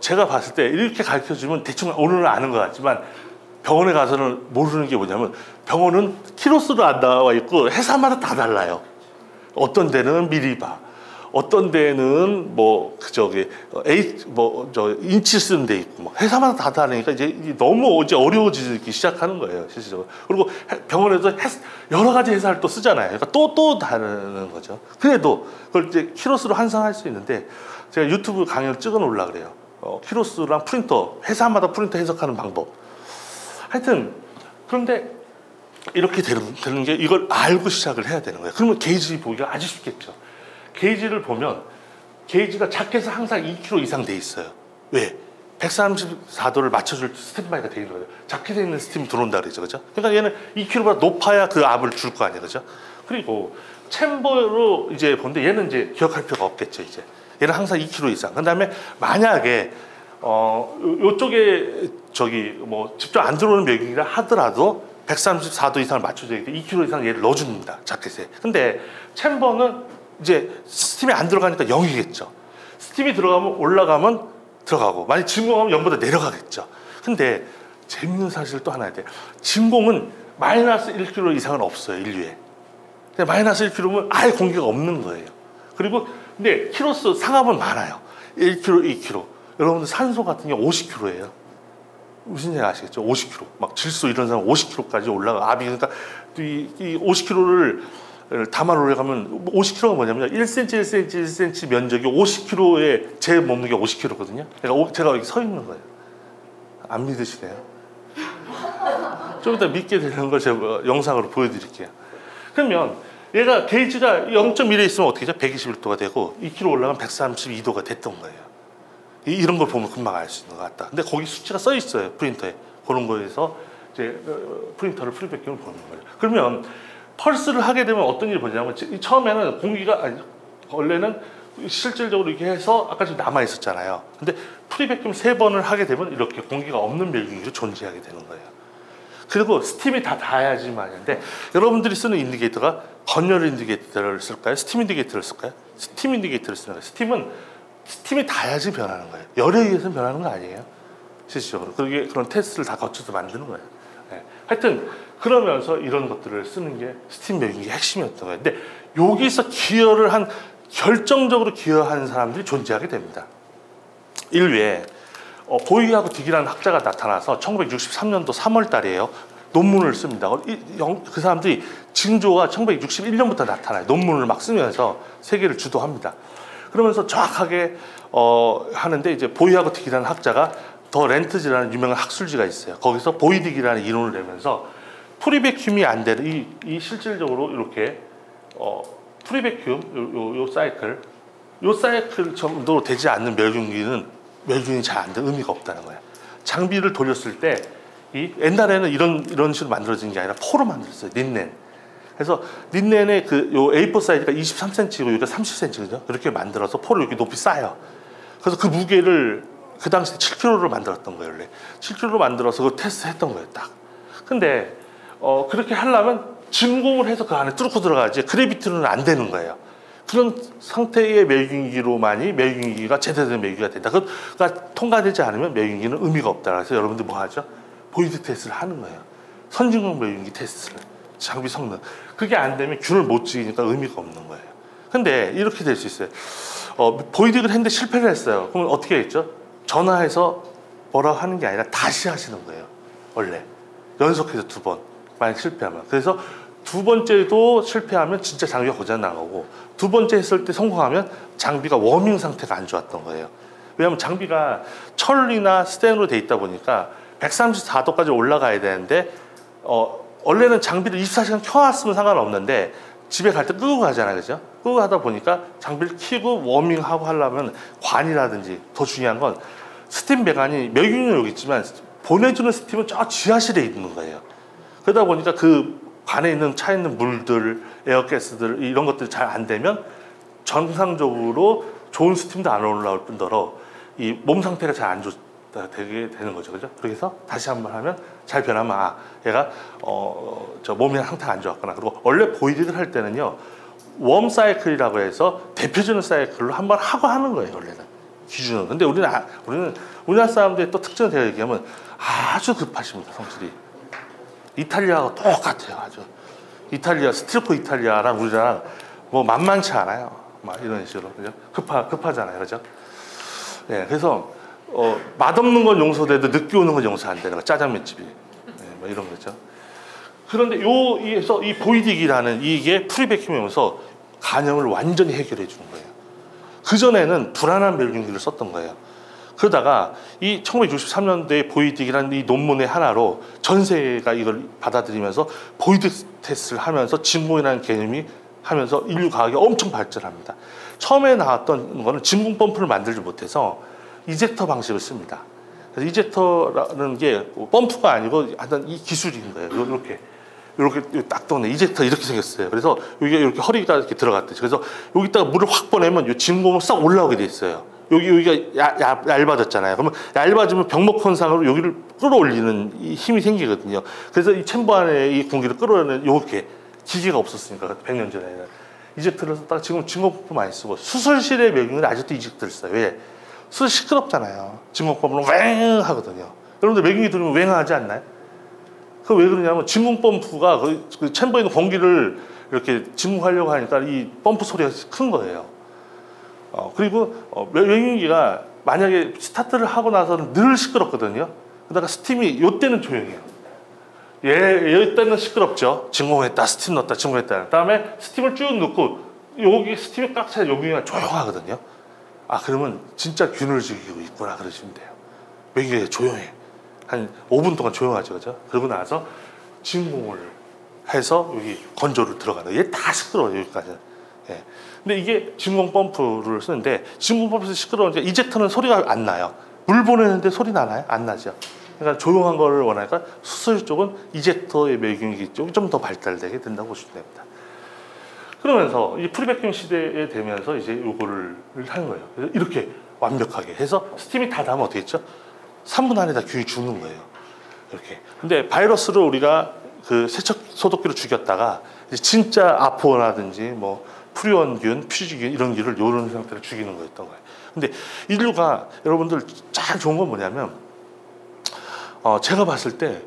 제가 봤을 때 이렇게 가르쳐주면 대충 오늘은 아는 것 같지만 병원에 가서는 모르는 게 뭐냐면 병원은 키로수로 안 나와 있고 회사마다 다 달라요. 어떤 데는 미리바, 어떤 데는 인치 쓰는 데 있고 회사마다 다 다르니까 이제 너무 어려워지기 시작하는 거예요, 실질적으로. 그리고 병원에서 여러 가지 회사를 또 쓰잖아요. 그러니까 또 다르는 거죠. 그래도 그걸 이제 키로수로 환산할 수 있는데 제가 유튜브 강의를 찍어 놓으려고 그래요. 키로수랑 프린터, 회사마다 프린터 해석하는 방법. 하여튼 그런데 이렇게 되는 게 이걸 알고 시작을 해야 되는 거예요. 그러면 게이지 보기가 아주 쉽겠죠. 게이지를 보면 게이지가 자켓에 항상 2kg 이상 돼 있어요. 왜? 134도를 맞춰줄 스탠바이가 돼 있는 거예요. 자켓에 있는 스팀이 들어온다 그러죠, 그죠? 그러니까 얘는 2kg보다 높아야 그 압을 줄 거 아니에요, 그죠? 그리고 챔버로 이제 보는데 얘는 이제 기억할 필요가 없겠죠, 이제. 얘는 항상 2kg 이상. 그다음에 만약에 요쪽에 직접 안 들어오는 매국이라 하더라도 134도 이상을 맞춰줘야 돼. 2kg 이상 얘를 넣어줍니다, 자켓에. 근데 챔버는 이제 스팀이 안 들어가니까 0이겠죠. 스팀이 들어가면 올라가면 들어가고, 만약 진공하면 0보다 내려가겠죠. 근데 재밌는 사실 또 하나 있대요. 진공은 마이너스 1kg 이상은 없어요, 인류에. 마이너스 1kg면 아예 공기가 없는 거예요. 그리고 근데 키로수 상압은 많아요. 1kg, 2kg. 여러분들 산소 같은 경우 50kg예요. 무슨 얘기 아시겠죠? 50kg. 막 질소 이런 사람 50kg까지 올라가. 압이 그러니까 이 50kg를 담아 올려가면 50kg가 뭐냐면 1cm, 1cm, 1cm 면적이 50kg에 제 몸무게 50kg거든요. 그러니까 제가 여기 서 있는 거예요. 안 믿으시네요. 좀 이따 믿게 되는 걸 제가 영상으로 보여드릴게요. 그러면 얘가 게이지가 0.1에 있으면 어떻게 되죠? 121도가 되고 2kg 올라가면 132도가 됐던 거예요. 이런 걸 보면 금방 알 수 있는 것 같다. 근데 거기 수치가 써 있어요, 프린터에. 그런 거에서 이제 프린터를 프리백균을 보는 거예요. 그러면 펄스를 하게 되면 어떤 일이 벌어지냐면 처음에는 공기가 원래는 실질적으로 이렇게 해서 아까 지금 남아 있었잖아요. 근데 프리백균 3번을 하게 되면 이렇게 공기가 없는 멸균기로 존재하게 되는 거예요. 그리고 스팀이 다 닿아야지만 하는데 여러분들이 쓰는 인디게이터가 건열 인디게이터를 쓸까요? 스팀 인디게이터를 쓸까요? 스팀 인디게이터를 쓰는 거예요. 스팀이 닿아야지 변하는 거예요. 열에 의해서 변하는 거 아니에요. 실질적으로. 그런 테스트를 다 거쳐서 만드는 거예요. 네. 하여튼 그러면서 이런 것들을 쓰는 게 스팀 멸균기의 핵심이었던 거예요. 근데 여기서 결정적으로 기여하는 사람들이 존재하게 됩니다. 인류에 보이하고 딕이라는 학자가 나타나서 1963년도 3월 달이에요. 논문을 씁니다. 그 사람들이 징조가 1961년부터 나타나요. 논문을 막 쓰면서 세계를 주도합니다. 그러면서 정확하게 하는데 이제 보이하고 딕이라는 학자가 더 렌트즈라는 유명한 학술지가 있어요. 거기서 보이딕이라는 이론을 내면서 프리백큐움이 안 되는 이 실질적으로 이렇게 프리백큐움 요 사이클 정도로 되지 않는 멸균이 잘 안 되는 의미가 없다는 거예요. 장비를 돌렸을 때 옛날에는 이런 식으로 만들어진 게 아니라 포로 만들었어요. 린넨. 그래서 린넨의 요 A4 사이즈가 23cm고 여기가 30cm거든요. 이렇게 만들어서 포를 이렇게 높이 쌓아요. 그래서 그 무게를 그 당시에 7kg로 만들었던 거예요. 원래 7kg로 만들어서 그 테스트 했던 거예요. 딱. 근데 그렇게 하려면 진공을 해서 그 안에 뚫고 들어가지 그래비티로는 안 되는 거예요. 그런 상태의 멸균기로만이 멸균기가 제대로 된 멸균기가 된다. 그가 통과되지 않으면 멸균기는 의미가 없다. 그래서 여러분들 뭐 하죠? 보이드 테스트를 하는 거예요. 선진국 멸균기 테스트를. 장비 성능. 그게 안 되면 균을 못 죽이니까 의미가 없는 거예요. 근데 이렇게 될 수 있어요. 보이드를 했는데 실패를 했어요. 그러면 어떻게 했죠? 전화해서 뭐라고 하는 게 아니라 다시 하시는 거예요. 원래. 연속해서 2번. 만약 실패하면. 그래서 2번째도 실패하면 진짜 장비가 고장 나가고 2번째 했을 때 성공하면 장비가 워밍 상태가 안 좋았던 거예요. 왜냐하면 장비가 철이나 스텐으로 돼 있다 보니까 134도까지 올라가야 되는데 원래는 장비를 24시간 켜놨으면 상관없는데 집에 갈 때 끄고 가잖아요. 그죠? 끄고 가다 보니까 장비를 켜고 워밍하고 하려면 관이라든지 더 중요한 건 스팀 배관이 멸균은 여기 있지만 보내주는 스팀은 저 지하실에 있는 거예요. 그러다 보니까 그 관에 있는 차 있는 물들, 에어가스들 이런 것들이 잘 안 되면 정상적으로 좋은 스팀도 안 올라올 뿐더러 이 몸 상태가 잘 안 되게 되는 거죠. 그죠? 그래서 다시 한번 하면 잘 변하면 얘가 저 몸의 상태가 안 좋았구나. 그리고 원래 보이딩을 할 때는요. 웜 사이클이라고 해서 데펴주는 사이클로 한번 하고 하는 거예요. 원래는 기준은. 근데 우리는 우리나라 사람들의 또 특징을 제가 얘기하면 아주 급하십니다. 성질이. 이탈리아하고 똑같아요. 아주. 스틸코 이탈리아랑 우리랑 뭐 만만치 않아요. 막 이런 식으로. 그죠? 급하잖아요. 그죠? 네, 그래서 맛없는 건 용서돼도 늦게 오는 건 용서 안 되는 거. 짜장면집이. 네, 뭐 이런 거죠. 그런데 이 보이딕이라는 이게 프리백큐면서 간염을 완전히 해결해 주는 거예요. 그전에는 불안한 멸균기를 썼던 거예요. 그러다가 이 1963년도에 보이딕이라는 이 논문의 하나로 전 세계가 이걸 받아들이면서 보이딕 테스트를 하면서 진공이라는 개념이 하면서 인류 과학이 엄청 발전합니다. 처음에 나왔던 거는 진공 펌프를 만들지 못해서 이젝터 방식을 씁니다. 그래서 이젝터라는 게 펌프가 아니고 하여튼 이 기술인 거예요. 이렇게 딱 떠네. 이젝터 이렇게 생겼어요. 그래서 여기가 이렇게 허리가 이렇게 들어갔듯이. 그래서 여기다가 물을 확 보내면 이 진공을 싹 올라오게 돼 있어요. 여기가 얇아졌잖아요. 그러면 얇아지면 병목현상으로 여기를 끌어올리는 이 힘이 생기거든요. 그래서 이 챔버 안에 이 공기를 끌어내는 이렇게 기계가 없었으니까 100년 전에는 이젝터를 썼다가 지금 진공펌프 많이 쓰고 수술실의 멸균은 아직도 이젝터를 써요. 왜? 수술 시끄럽잖아요. 진공펌프는 왱 하거든요. 여러분들 멸균이 들으면 왱 하지 않나요? 그 왜 그러냐면 진공펌프가 그 챔버에 있는 공기를 이렇게 진공하려고 하니까 이 펌프 소리가 큰 거예요. 그리고 멸균기가 만약에 스타트를 하고 나서는 늘 시끄럽거든요. 그러다가 스팀이 요때는 조용해요. 얘 때는 시끄럽죠. 진공했다, 스팀 넣었다, 진공했다. 그다음에 스팀을 쭉 넣고 여기 스팀이 꽉 차야 여기가 조용하거든요. 아, 그러면 진짜 균을 죽이고 있구나 그러시면 돼요. 매기가 조용해. 한 5분 동안 조용하죠, 그죠? 그러고 나서 진공을 해서 여기 건조를 들어가는 거예요. 얘 다 시끄러워요, 여기까지. 예. 근데 이게 진공 펌프를 쓰는데 진공 펌프에서 시끄러우니까 이젝터는 소리가 안 나요. 물 보내는데 소리 나나요? 안 나죠. 그러니까 조용한 거를 원하니까 수술 쪽은 이젝터의 매균기 쪽이 좀 더 발달되게 된다고 보시면 됩니다. 그러면서 이 프리백큐um 시대에 되면서 이제 요거를 하는 거예요. 그래서 이렇게 완벽하게 해서 스팀이 다 닿으면 어떻게 했죠? 3분 안에 다 균이 죽는 거예요. 이렇게. 근데 바이러스를 우리가 그 세척 소독기로 죽였다가 이제 진짜 아포라든지 뭐 프리원균, 퓨지균 이런 균을 이런 상태로 죽이는 거였던 거예요. 근데 인류가 여러분들 잘 좋은 건 뭐냐면 제가 봤을 때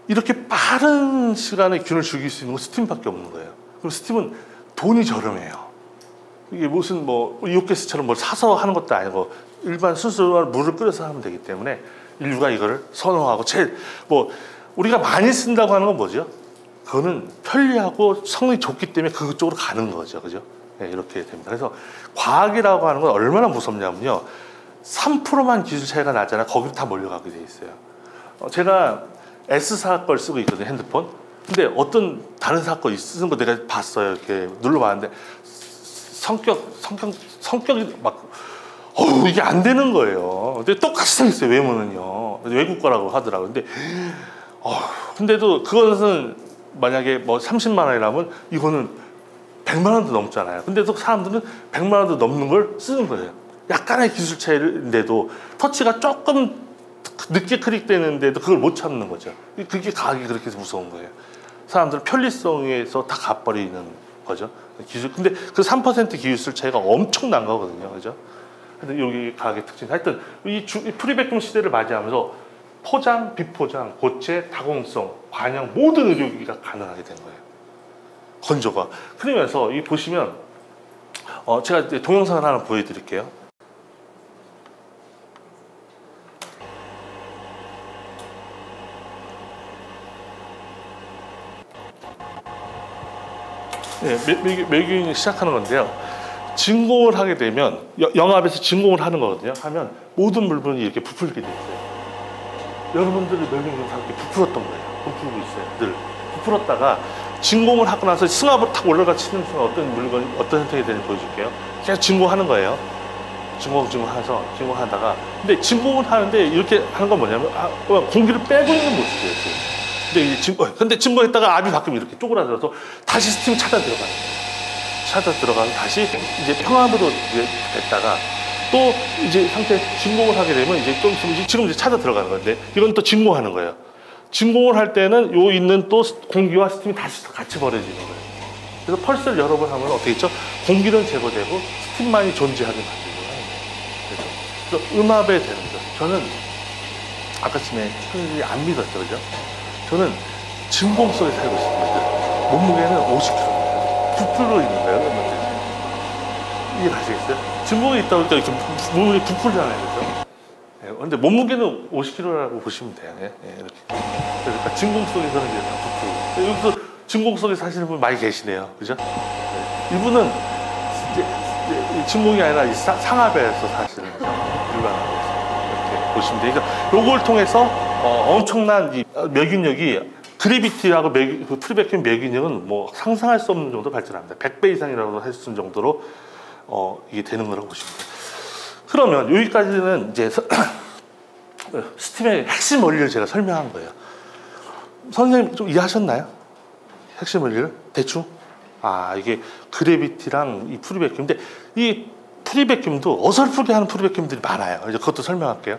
이렇게 빠른 시간에 균을 죽일 수 있는 건 스팀밖에 없는 거예요. 그리고 스팀은 돈이 저렴해요. 이게 무슨 뭐 이오캐스처럼 뭘 사서 하는 것도 아니고 일반 수술로 물을 끓여서 하면 되기 때문에 인류가 이거를 선호하고 제일 뭐 우리가 많이 쓴다고 하는 건 뭐죠? 그거는 편리하고 성능이 좋기 때문에 그쪽으로 가는 거죠, 그죠? 네, 이렇게 됩니다. 그래서 과학이라고 하는 건 얼마나 무섭냐면요, 3%만 기술 차이가 나잖아요. 거기로 다 몰려가게 돼 있어요. 제가 S사 걸 쓰고 있거든요, 핸드폰. 근데 어떤 다른 사 거 쓰는 거 내가 봤어요. 이렇게 눌러봤는데 성격이 막 이게 안 되는 거예요. 근데 똑같이 생겼어요, 외모는요. 외국 거라고 하더라고요. 근데 근데도 그것은 만약에 뭐 30만 원이라면 이거는 100만 원도 넘잖아요. 근데도 사람들은 100만 원도 넘는 걸 쓰는 거예요. 약간의 기술 차이인데도 터치가 조금 늦게 클릭되는데도 그걸 못 참는 거죠. 그게 과학이 그렇게 무서운 거예요. 사람들은 편리성에서 다 가버리는 거죠. 기술. 근데 그 3% 기술 차이가 엄청난 거거든요, 그죠? 근데 여기 과학의 특징. 하여튼 이 프리백큐um 시대를 맞이하면서 포장, 비포장, 고체, 다공성, 관형 모든 의료기기가 가능하게 된 거예요. 건조가. 그러면서 이 보시면 제가 이제 동영상을 하나 보여드릴게요. 네, 매균이 시작하는 건데요. 진공을 하게 되면 영압에서 진공을 하는 거거든요. 하면 모든 물건이 이렇게 부풀게 돼 있어요. 여러분들의 매균이 다 이렇게 부풀었던 거예요. 부풀고 있어요. 늘 부풀었다가 진공을 하고 나서 승합을 탁 올라가 치는 순간 어떤 물건이 어떤 형태가 되는지 보여줄게요. 그냥 진공하는 거예요. 진공해서 진공하다가 근데 진공을 하는데 이렇게 하는 건 뭐냐면 공기를 빼고 있는 모습이에요. 지금. 근데 진공했다가 압이 바뀌면 이렇게 쪼그라들어서 다시 스팀 찾아 들어가는 거예요. 찾아 들어가서 다시 이제 평압으로 이제 됐다가 또 이제 상태 진공을 하게 되면 이제 좀 지금 이제 찾아 들어가는 건데 이건 또 진공하는 거예요. 진공을 할 때는 요 있는 또 공기와 스팀이 다시 같이 버려지는 거예요. 그래서 펄스를 여러 번 하면 어떻게 있죠? 공기는 제거되고 스팀만이 존재하게 만들고 하는 거예요. 그래서 음압에 되는 거예요. 저는 아까 전에 안 믿었죠, 그죠? 저는 진공 속에 살고 있습니다. 몸무게는 50kg, 부풀어 있는 거예요. 이해가시겠어요? 진공이 있다 보니까 이렇게 몸이 부풀잖아요, 그죠? 예, 근데 몸무게는 50kg라고 보시면 돼요. 예, 이렇게. 그러니까 진공 속에서는 이제 다 부풀고. 여기서 진공 속에 사시는 분 많이 계시네요, 그죠? 예, 이분은 이제 진공이 아니라 이 상압에서 사시는 일반화로 이렇게 보시면 돼요. 그러니까 요걸 통해서 엄청난 이 매균력이 그래비티라고 그 프리백큐um 매균력은 뭐 상상할 수 없는 정도 발전합니다. 100배 이상이라고 할 수 있는 정도로 이게 되는 거라고 보시면 돼요. 그러면 여기까지는 이제 스팀의 핵심 원리를 제가 설명한 거예요. 선생님 좀 이해하셨나요? 핵심 원리를 대충? 이게 그래비티랑 이 프리백큐um인데 이 프리백큐um도 어설프게 하는 프리백큐um들이 많아요. 이제 그것도 설명할게요.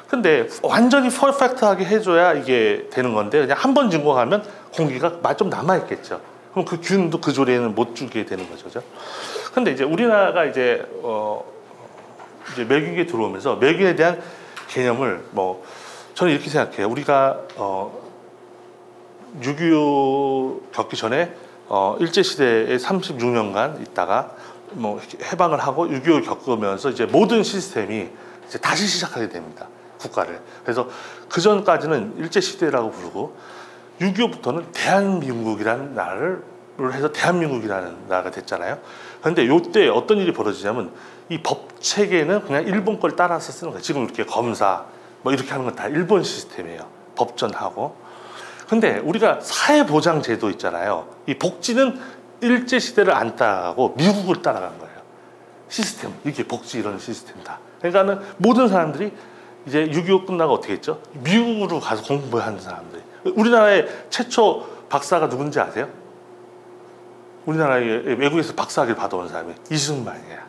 근데 완전히 퍼펙트하게 해줘야 이게 되는 건데 그냥 한 번 진공하면 공기가 좀 남아있겠죠. 그럼 그 균도 그 조리에는 못 주게 되는 거죠. 그죠? 근데 이제 우리나라가 이제 매균기에 들어오면서 매균에 대한 개념을 저는 이렇게 생각해요. 우리가 6.25 겪기 전에 일제시대에 36년간 있다가 해방을 하고 6.25를 겪으면서 이제 모든 시스템이 이제 다시 시작하게 됩니다. 국가를. 그래서 그 전까지는 일제시대라고 부르고 6.25부터는 대한민국이라는 나라를 해서 대한민국이라는 나라가 됐잖아요. 그런데 요때 어떤 일이 벌어지냐면 이 법 체계는 그냥 일본 걸 따라서 쓰는 거예요. 지금 이렇게 검사 뭐 이렇게 하는 건 다 일본 시스템이에요. 법전하고. 근데 우리가 사회보장제도 있잖아요. 이 복지는 일제시대를 안 따라가고 미국을 따라간 거예요. 시스템, 이게 복지 이런 시스템 다. 그러니까는 모든 사람들이 이제 6.25 끝나고 어떻게 했죠? 미국으로 가서 공부하는 사람들이. 우리나라의 최초 박사가 누군지 아세요? 우리나라의 외국에서 박사학위를 받아온 사람이 이승만이에요.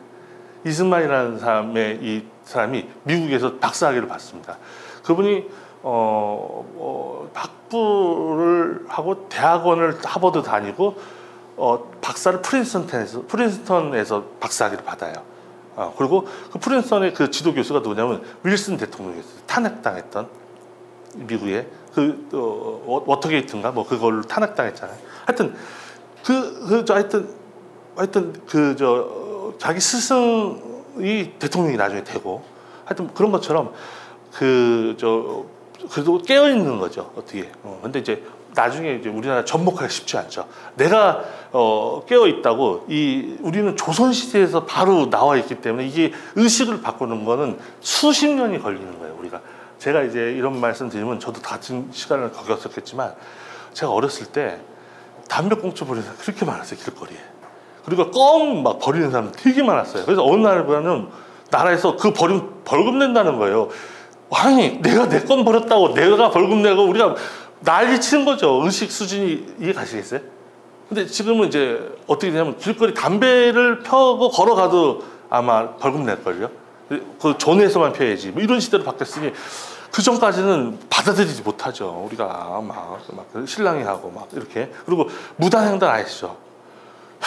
이승만이라는 이 사람이 미국에서 박사학위를 받습니다. 그분이 학부를 하고 대학원을 하버드 다니고 박사를 프린스턴에서 박사학위를 받아요. 그리고 그 프린스턴의 그 지도 교수가 누구냐면 윌슨 대통령이었어요. 탄핵당했던 미국의 워터게이트인가 뭐 그걸로 탄핵당했잖아요. 하여튼 자기 스승이 대통령이 나중에 되고 하여튼 그런 것처럼 그래도 깨어 있는 거죠. 어떻게? 근데 이제 나중에 이제 우리나라 접목하기 쉽지 않죠. 내가 깨어 있다고 우리는 조선 시대에서 바로 나와 있기 때문에 이게 의식을 바꾸는 거는 수십 년이 걸리는 거예요. 우리가 제가 이제 이런 말씀 드리면 저도 같은 시간을 겪었었겠지만 제가 어렸을 때 담배꽁초 버리는 사람 그렇게 많았어요. 길거리에. 그리고 껌 막 버리는 사람 되게 많았어요. 그래서 어느 날보다는 나라에서 그 버리면 벌금 낸다는 거예요. 아니 내가 내 건 버렸다고 내가 벌금 내고 우리가 난리 치는 거죠. 의식 수준이 이해 가시겠어요? 근데 지금은 이제 어떻게 되냐면 길거리 담배를 펴고 걸어가도 아마 벌금 낼걸요. 그 존에서만 펴야지 뭐 이런 시대로 바뀌었으니 그 전까지는 받아들이지 못하죠. 우리가 막 신랑이 하고 막 이렇게. 그리고 무단횡단 아시죠?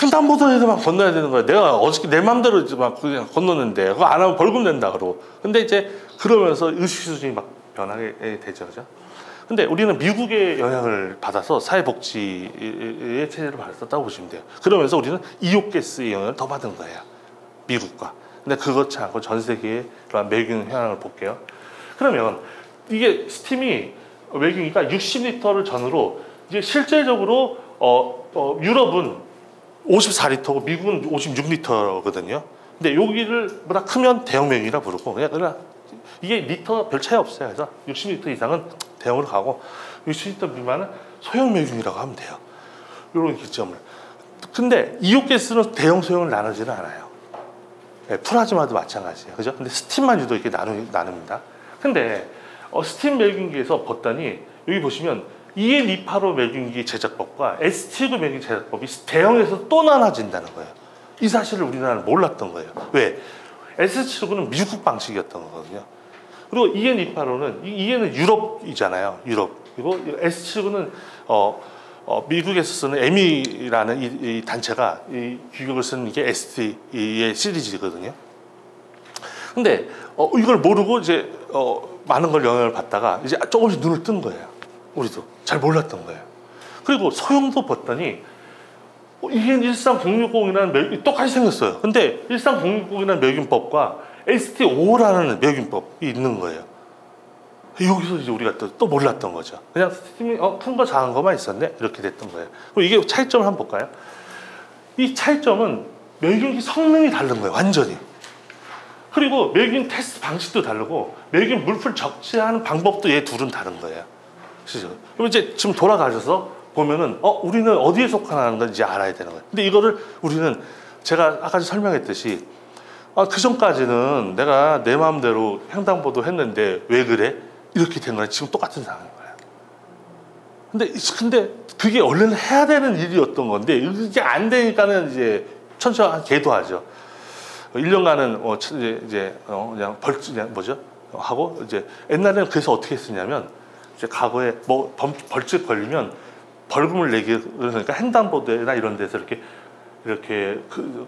횡단보도에서만 건너야 되는 거야. 내가 어저께 내 맘대로 막 그냥 건너는데 그거 안 하면 벌금 낸다 그러고. 근데 이제 그러면서 의식 수준이 막 변하게 되죠, 그죠? 근데 우리는 미국의 영향을 받아서 사회복지의 체제를 받았다고 보시면 돼요. 그러면서 우리는 이옥가스의 영향을 더 받은 거예요. 미국과. 근데 그렇지 않고 전 세계의 그런 매균 현황을 볼게요. 그러면 이게 스팀이 외경이가 60리터를 전후로 이제 실제적으로 유럽은 54리터고 미국은 56리터거든요. 근데 여기를 보다 크면 대형 매균이라 부르고 그냥 이게 리터가 별 차이 없어요. 그래서 60리터 이상은 대형으로 가고 60리터 미만은 소형 매균이라고 하면 돼요. 이런 기점을. 근데 이옥가스는 대형 소형을 나누지는 않아요. 네, 플라즈마도 마찬가지예요. 그죠? 근데 스팀만 유독 이렇게 나눕니다. 근데 스팀 매균기에서 봤더니 여기 보시면 EN285 매균기 제작법과 S79 매균기 제작법이 대형에서 또 나눠진다는 거예요. 이 사실을 우리나라는 몰랐던 거예요. 왜? S79는 미국 방식이었던 거거든요. 그리고 EN285는 EN은 유럽이잖아요. 유럽. 그리고 S79는 미국에서 쓰는 에미라는 이 단체가 이 규격을 쓰는 이게 ST의 시리즈거든요. 근데 이걸 모르고 이제 많은 걸 영향을 받다가 이제 조금씩 눈을 뜬 거예요. 우리도 잘 몰랐던 거예요. 그리고 소형도 봤더니 이게 13060이라는 똑같이 생겼어요. 근데 13060이라는 매균법과 ST5라는 매균법이 있는 거예요. 여기서 이제 우리가 또 몰랐던 거죠. 그냥 스팀이 큰 거 작은 거만 있었네 이렇게 됐던 거예요. 그럼 이게 차이점을 한번 볼까요? 이 차이점은 매균기 성능이 다른 거예요. 완전히. 그리고 매균 테스트 방식도 다르고 매균 물풀 적재하는 방법도 얘 둘은 다른 거예요. 그죠? 그럼 이제 지금 돌아가셔서 보면은 우리는 어디에 속하는 건지 알아야 되는 거예요. 근데 이거를 우리는 제가 아까 설명했듯이 그 전까지는 내가 내 마음대로 횡단보도 했는데 왜 그래? 이렇게 된 거랑 지금 똑같은 상황인 거예요. 근데 그게 원래는 해야 되는 일이었던 건데 이게 안 되니까는 이제 천천히 계도하죠. 1년간은 그냥 그냥 뭐죠? 하고 이제 옛날에는 그래서 어떻게 했었냐면 이제 과거에 뭐 벌칙 걸리면 벌금을 내기 그러니까 횡단보도나 이런 데서 이렇게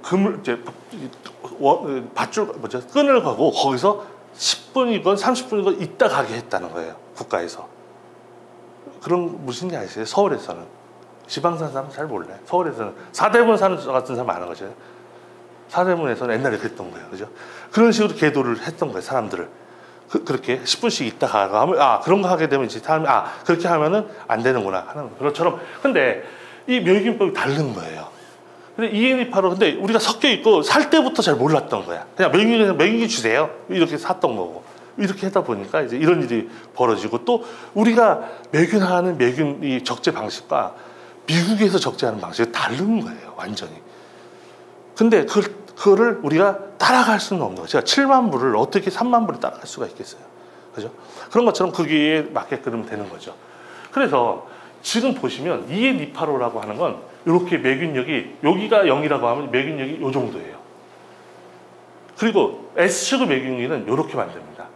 금을 이제 밧줄 뭐죠? 끈을 가고 거기서 10분이건 30분이건 있다 가게 했다는 거예요. 국가에서. 그런 무슨 일 아시죠? 서울에서는. 지방 사는 사람은 잘 몰라요. 서울에서는 사대문 사는 같은 사람 많은 거죠. 사대문에서는 옛날에 그랬던 거예요. 그죠? 그런 식으로 계도를 했던 거예요. 사람들을. 그렇게 10분씩 있다가 하면 그런 거 하게 되면 이제 사람이 그렇게 하면은 안 되는구나 하는 거. 그것처럼. 근데 이 묘기법이 다른 거예요. 근데 ENE8로 근데 우리가 섞여 있고 살 때부터 잘 몰랐던 거야. 그냥 맹기 주세요. 이렇게 샀던 거고. 이렇게 하다 보니까 이제 이런 일이 벌어지고, 또 우리가 매균하는 이 적재 방식과 미국에서 적재하는 방식이 다른 거예요. 완전히. 근데 그거를 우리가 따라갈 수는 없는 거예요. 제가 7만 불을 어떻게 3만 불을 따라갈 수가 있겠어요. 그죠? 그런 것처럼 거기에 맞게끔 되는 거죠. 그래서 지금 보시면 ENE8호라고 하는 건 이렇게 매균력이, 여기가 0이라고 하면 매균력이 이 정도예요. 그리고 S축의 매균력은 이렇게 만듭니다.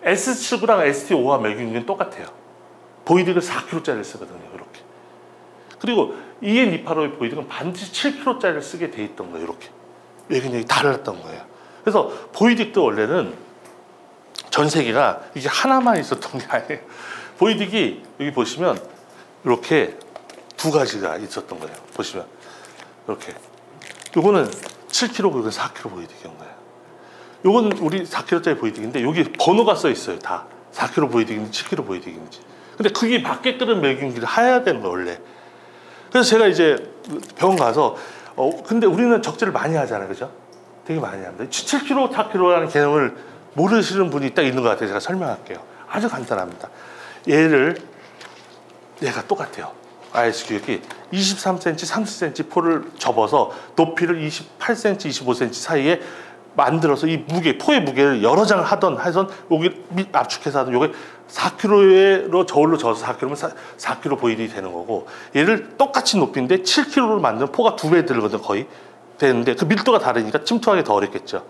S축이랑 ST5와 매균력은 똑같아요. 보이딩을 4kg짜리를 쓰거든요. 이렇게. 그리고 ENE8호의 보이딩은 반드시 7kg짜리를 쓰게 돼 있던 거예요. 이렇게. 매균력이 달랐던 거예요. 그래서 보이딩도 원래는 전 세계가 이게 하나만 있었던 게 아니에요. 보이딩이 여기 보시면 이렇게 두 가지가 있었던 거예요. 보시면 이렇게. 요거는 7kg, 이건 4kg 보이딩인 거예요. 요건 우리 4kg짜리 보이딩인데 여기 번호가 써 있어요. 다 4kg 보이딩인지 7kg 보이딩인지. 근데 그게 맞게 끓은 매균기를 해야 되는 거예요, 원래. 그래서 제가 이제 병원 가서 근데 우리는 적재를 많이 하잖아요, 그죠? 되게 많이 합니다. 7kg, 4kg라는 개념을 모르시는 분이 딱 있는 것 같아요. 제가 설명할게요. 아주 간단합니다. 얘가 똑같아요. IS 규격이 23cm, 30cm 포를 접어서 높이를 28cm, 25cm 사이에 만들어서 이 포의 무게를 여러 장을 해서 여기 압축해서 하던 요게 4kg로 저울로 저어서 4kg면 4kg 보이딩이 되는 거고, 얘를 똑같이 높이인데 7kg로 만든 포가 2배 들거든 거의 되는데 그 밀도가 다르니까 침투하기 더 어렵겠죠.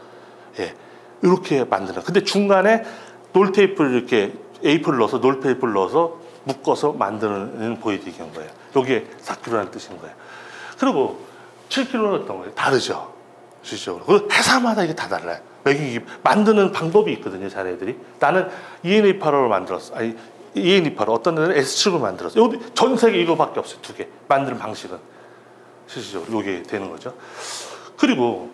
예, 이렇게 만드는. 근데 중간에 놀테이프를 이렇게 A4를 넣어서 놀테이프를 넣어서 묶어서 만드는 보이딩인 거예요. 여기에 4kg라는 뜻인 거예요. 그리고 7kg는 어떤 거예요? 다르죠. 실질적으로. 그 회사마다 이게 다 달라요. 매기기 만드는 방법이 있거든요, 자네들이. 나는 ENE8호를 만들었어. 아니, ENE8호. 어떤 데는 S축을 만들었어. 여기 전 세계 이거밖에 없어요, 두 개. 만드는 방식은. 실질적으로 이게 되는 거죠. 그리고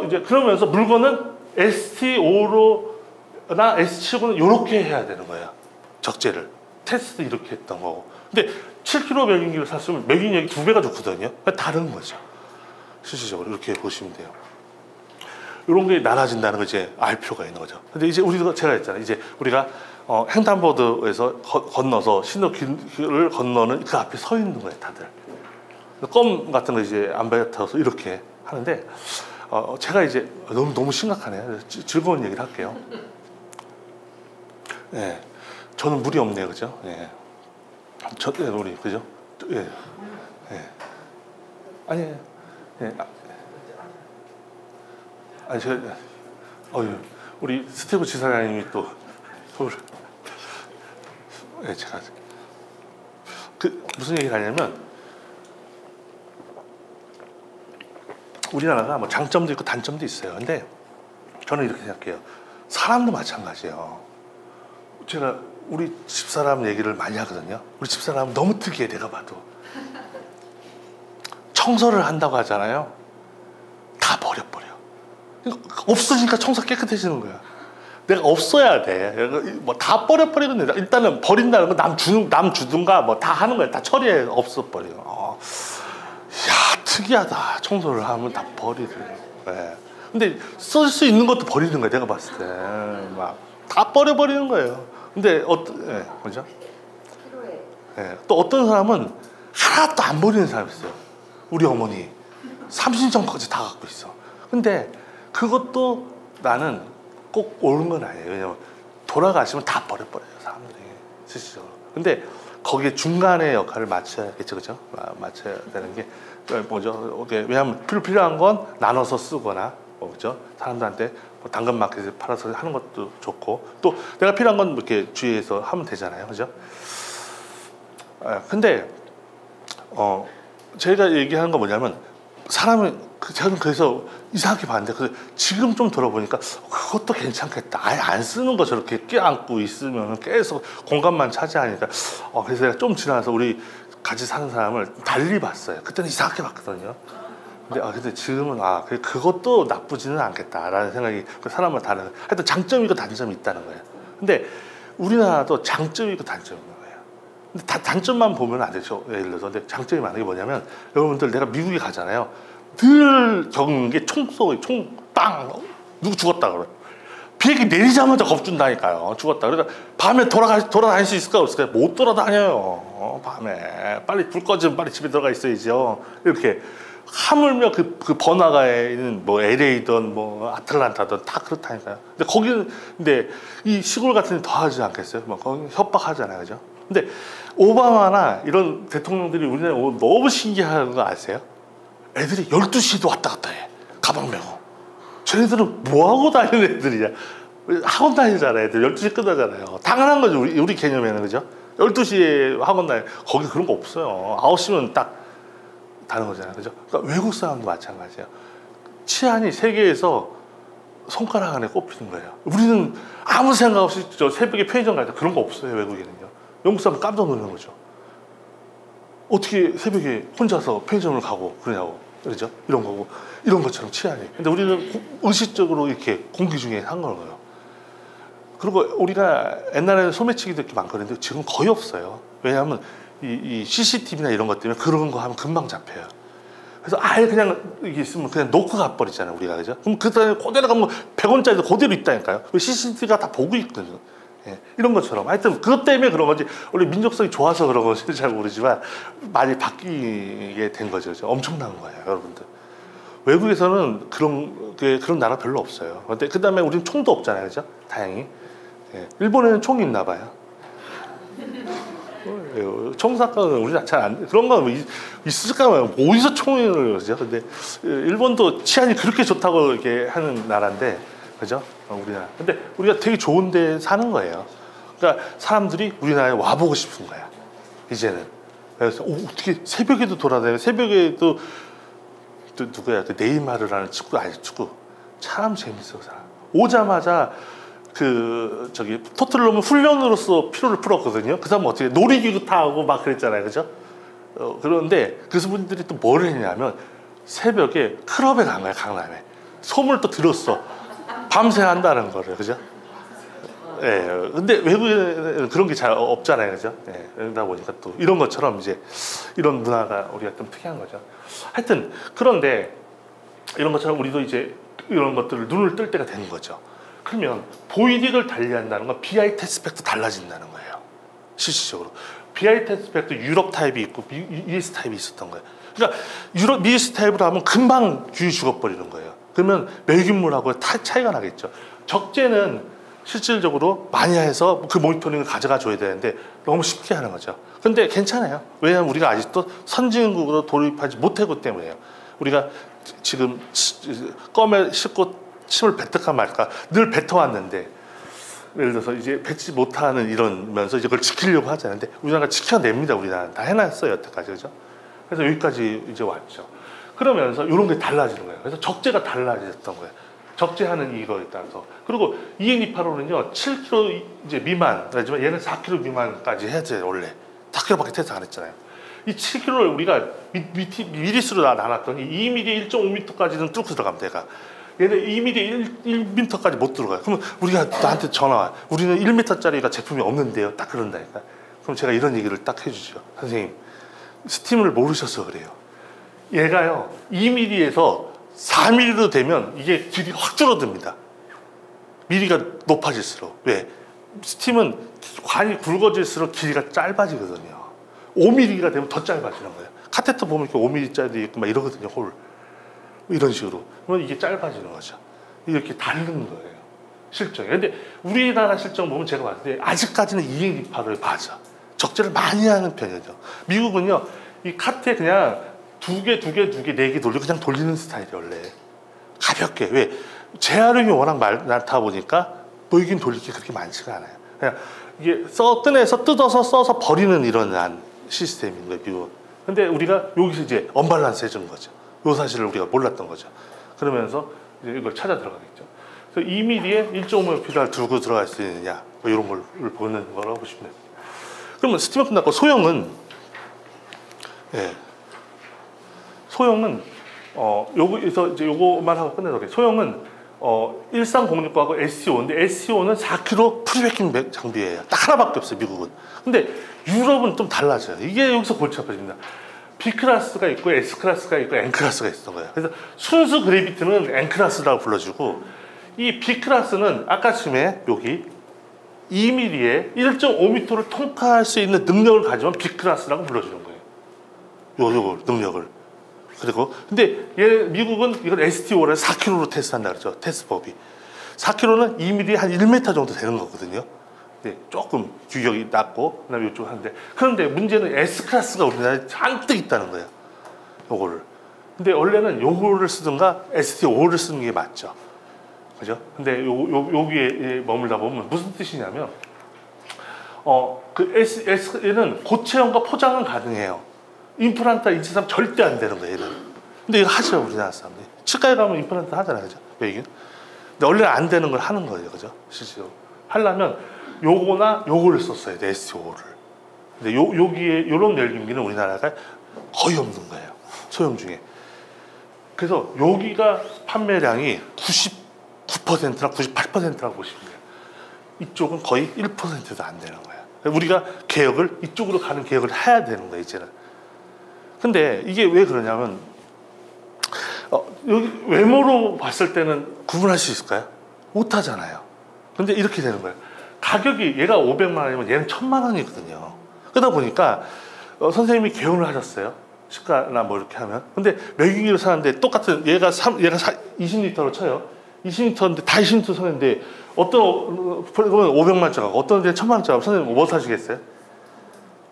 이제 그러면서 물건은 ST5로나 S축은 이렇게 해야 되는 거예요. 적재를. 테스트 이렇게 했던 거고. 근데 7kg 매균기를 샀으면 매균력이 2배가 좋거든요. 다른 거죠. 실질적으로 이렇게 보시면 돼요. 이런 게 나눠진다는 걸 이제 알 필요가 있는 거죠. 근데 이제 제가 했잖아요. 이제 우리가 횡단보도에서 건너서 신호길을 건너는 그 앞에 서 있는 거예요, 다들. 껌 같은 거 이제 안 뱉어서 이렇게 하는데, 제가 이제 너무 심각하네요. 즐거운 얘기를 할게요. 예. 저는 물이 없네요, 그죠? 예. 우리, 그죠? 예. 예. 아니, 예. 아니, 제가, 우리 스티브 지사장님이 또, 예, 제가, 무슨 얘기를 하냐면, 우리나라가 뭐 장점도 있고 단점도 있어요. 근데 저는 이렇게 생각해요. 사람도 마찬가지예요. 제가 우리 집사람 얘기를 많이 하거든요. 우리 집사람은 너무 특이해, 내가 봐도. 청소를 한다고 하잖아요. 다 버려버려. 없어지니까 청소 깨끗해지는 거야. 내가 없어야 돼. 뭐 다 버려버리거든요. 일단은 버린다는 건 남 주든가 뭐 다 하는 거야. 다 처리해. 없어버려. 야, 특이하다. 청소를 하면 다 버리래. 네. 근데 쓸 수 있는 것도 버리는 거야, 내가 봤을 때. 막 다 버려버리는 거예요. 근데 뭐죠? 예, 또 어떤 사람은 하나도 안 버리는 사람이 있어요. 우리 어머니 30점까지 다 갖고 있어. 근데 그것도 나는 꼭 옳은 건 아니에요. 왜냐면 돌아가시면 다 버려버려요, 사람들이. 실질적으로. 근데 거기에 중간의 역할을 맞춰야겠죠, 그죠? 맞춰야 되는 게 뭐죠? 왜냐하면 필요한 건 나눠서 쓰거나, 그죠? 사람들한테 뭐 당근마켓에 팔아서 하는 것도 좋고, 또 내가 필요한 건 이렇게 주위에서 하면 되잖아요, 그죠? 근데 제가 얘기하는 건 뭐냐면, 저는 그래서 이상하게 봤는데, 지금 좀 들어보니까 그것도 괜찮겠다. 아예 안 쓰는 거 저렇게 껴안고 있으면 계속 공간만 차지하니까. 그래서 내가 좀 지나서 우리 같이 사는 사람을 달리 봤어요. 그때는 이상하게 봤거든요. 근데 지금은 그것도 나쁘지는 않겠다라는 생각이, 사람마다 다른, 하여튼 장점이 있고 단점이 있다는 거예요. 근데 우리나라도 장점이 있고 단점이 있는 거예요. 근데 단점만 보면 안 되죠. 예를 들어서. 근데 장점이 많은 게 뭐냐면, 여러분들 내가 미국에 가잖아요. 늘 겪는 게 총 쏘고, 총 빵! 누구 죽었다 그래. 비행기 내리자마자 겁준다니까요. 죽었다. 그러니까 밤에 돌아다닐 수 있을까 없을까? 못 돌아다녀요. 밤에. 빨리 불 꺼지면 빨리 집에 들어가 있어야죠. 이렇게. 하물며 그 번화가에 있는 뭐 LA든 뭐 아틀란타든 다 그렇다니까요. 근데 거기는, 근데 이 시골 같은 데 더 하지 않겠어요? 뭐 거기 협박하잖아요. 그죠? 근데 오바마나 이런 대통령들이 우리나라에 오면 너무 신기한 거 아세요? 애들이 12시에도 왔다 갔다 해. 가방 메고. 쟤네들은 뭐하고 다니는 애들이냐. 학원 다니잖아요. 애들 12시 끝나잖아요. 당연한 거죠. 우리 개념에는. 그죠? 12시에 학원 다녀. 거기 그런 거 없어요. 9시면 딱 다른 거잖아요. 그죠? 그러니까 외국 사람도 마찬가지예요. 치안이 세계에서 손가락 안에 꼽히는 거예요. 우리는 아무 생각 없이 저 새벽에 편의점 갈 때 그런 거 없어요. 외국에는요. 영국 사람 깜짝 놀라는 거죠. 어떻게 새벽에 혼자서 편의점을 가고 그러냐고. 그렇죠? 이런 거고. 이런 것처럼 치안이. 근데 우리는 의식적으로 이렇게 공기 중에 한 거예요. 그리고 우리가 옛날에는 소매치기도 이렇게 많거든요. 지금 거의 없어요. 왜냐하면 이 CCTV나 이런 것 때문에 그런 거 하면 금방 잡혀요. 그래서 아예 그냥 이게 있으면 그냥 놓고 가버리잖아요, 우리가. 그죠? 그럼 그 다음에 그대로 가면 100원짜리도 그대로 있다니까요. CCTV가 다 보고 있거든요. 예, 이런 것처럼. 하여튼 그것 때문에 그런 건지, 원래 민족성이 좋아서 그런 건지 잘 모르지만 많이 바뀌게 된 거죠. 그죠? 엄청난 거예요, 여러분들. 외국에서는 그런 나라 별로 없어요. 근데 그 다음에 우리는 총도 없잖아요, 그죠? 다행히. 예, 일본에는 총이 있나 봐요. 총사건은 우리는 잘 안, 그런 거 있을까요? 어디서 총을 그러죠? 근데 일본도 치안이 그렇게 좋다고 이렇게 하는 나라인데, 그죠? 우리나라. 근데 우리가 되게 좋은데 사는 거예요. 그러니까 사람들이 우리나라에 와보고 싶은 거야, 이제는. 그래서 어떻게 새벽에도 돌아다녀? 새벽에도 또 누구야? 그 네이마르라는 축구, 축구 참 재밌어. 오자마자 토트넘은 훈련으로서 피로를 풀었거든요. 그 사람은 어떻게 놀이기구 타고 막 그랬잖아요, 그죠? 그런데 그 분들이 또 뭘 했냐면 새벽에 클럽에 간 거야, 강남에. 소문을 또 들었어. 밤새 한다는 거를, 그죠? 예. 근데 외국에는 그런 게 잘 없잖아요, 그죠? 예. 그러다 보니까 또 이런 것처럼 이제 이런 문화가 우리가 좀 특이한 거죠. 하여튼 그런데 이런 것처럼 우리도 이제 이런 것들을 눈을 뜰 때가 되는 거죠. 그러면 보이딕을 달리한다는 건 BI 테스트팩도 달라진다는 거예요. 실질적으로. BI 테스트팩도 유럽 타입이 있고 US 타입이 있었던 거예요. 그러니까 유럽 US 타입으로 하면 금방 균이 죽어버리는 거예요. 그러면 멸균물하고 차이가 나겠죠. 적재는 실질적으로 많이 해서 그 모니터링을 가져가 줘야 되는데 너무 쉽게 하는 거죠. 근데 괜찮아요. 왜냐하면 우리가 아직도 선진국으로 돌입하지 못하기 때문에요. 우리가 지금 껌에 씹고 침을 뱉을까 말까 늘 뱉어왔는데, 예를 들어서 이제 뱉지 못하는 이러면서 이제 그걸 지키려고 하잖아요. 근데 우리나라가 지켜냅니다. 우리나라는 다 해놨어요, 여태까지. 그죠? 그래서 여기까지 이제 왔죠. 그러면서 이런 게 달라지는 거예요. 그래서 적재가 달라졌던 거예요. 적재하는 이거에 따라서. 그리고 EN285는요 7kg 이제 미만, 하지만 얘는 4kg 미만까지 해야 돼요. 원래 4kg밖에 테스트 안 했잖아요. 이 7kg를 우리가 미리수로 나눴더니 2mm 1.5m까지는 뚫고 들어가면 돼가. 얘는 2mm 1m까지 못 들어가요. 그러면 우리가 나한테 전화 와요. 우리는 1m짜리가 제품이 없는데요. 딱 그런다니까. 그럼 제가 이런 얘기를 딱 해주죠. 선생님, 스팀을 모르셔서 그래요. 얘가요 2mm에서 4mm로 되면 이게 길이 확 줄어듭니다. 미리가 높아질수록. 왜? 스팀은 관이 굵어질수록 길이가 짧아지거든요. 5mm가 되면 더 짧아지는 거예요. 카테터 보면 이렇게 5mm짜리 있고 막 이러거든요. 홀. 이런 식으로. 그러면 이게 짧아지는 거죠. 이렇게 다른 거예요, 실정이. 근데 우리나라 실정 보면 제가 봤을 때 아직까지는 EN285를 맞아. 적재를 많이 하는 편이죠. 미국은요 이 카트에 그냥 두 개, 네 개 돌리고 그냥 돌리는 스타일이에요, 원래. 가볍게. 왜? 재활용이 워낙 많다 보니까 보이긴 돌릴 게 그렇게 많지가 않아요. 그냥 이게 꺼내서 뜯어서 써서 버리는 이런 시스템인 거예요, 미국은. 근데 우리가 여기서 이제 언밸런스 해준 거죠. 요 사실을 우리가 몰랐던 거죠. 그러면서 이제 이걸 찾아 들어가겠죠. 그래서 2mm에 1.5mm를 두고 들어갈 수 있느냐, 뭐 이런 걸 보는 거라고 보시면 됩니다. 그러면 스팀은 끝났고 소형은, 예, 소형은 요거에서 이제 요거만 하고 끝내도록. 소형은 1306하고 SC5인데 SC5는 4kg 프리백킹 장비예요. 딱 하나밖에 없어요, 미국은. 근데 유럽은 좀 달라져요. 이게 여기서 골치 아파집니다. B클래스가 있고 S클래스가 있고 N클래스가 있었던 거예요. 그래서 순수 그래비티는 N클래스라고 불러주고, 이 B클래스는 아까쯤에 여기 2mm에 1.5m를 통과할 수 있는 능력을 가지면 B클래스라고 불러주는 거예요. 요걸 능력을. 그리고 근데 미국은 이걸 ST5를 4kg로 테스트한다 그러죠. 테스트법이 4kg는 2mm에 한 1m 정도 되는 거거든요. 네, 조금 규격이 낮고 그다음에 이쪽 하는데, 그런데 문제는 S클래스가 우리나라에 잔뜩 있다는 거예요. 요거를. 근데 원래는 요거를 쓰든가 ST5를 쓰는 게 맞죠. 그죠? 근데 여기에 머물다 보면 무슨 뜻이냐면, 그 S는 고체형과 포장은 가능해요. 임플란트 인체상 절대 안 되는 거예요, 얘는. 근데 이거 하죠, 우리나라 사람들이. 치과에 가면 임플란트 하잖아요, 그죠? 여기는. 근데 원래 안 되는 걸 하는 거예요, 그죠? 실제로. 하려면 요거나 요거를 썼어야 돼, ST5를. 근데 여기에, 요런 멸균기는 우리나라가 거의 없는 거예요, 소형 중에. 그래서 여기가 판매량이 99%나 98%라고 보시면 돼요. 이쪽은 거의 1%도 안 되는 거예요. 우리가 개혁을, 이쪽으로 가는 개혁을 해야 되는 거예요, 이제는. 근데 이게 왜 그러냐면, 여기 외모로 봤을 때는 구분할 수 있을까요? 못 하잖아요. 근데 이렇게 되는 거예요. 가격이 얘가 500만 원이면 얘는 1000만 원이거든요. 그러다 보니까 선생님이 개원을 하셨어요. 치과나 뭐 이렇게 하면. 근데 멸균기를 사는데 똑같은, 얘가 20리터로 쳐요. 20리터인데 다 20리터 사는데 어떤 그러면 500만 원짜리, 어떤 데는 1000만 원짜리. 선생님 뭐 사시겠어요?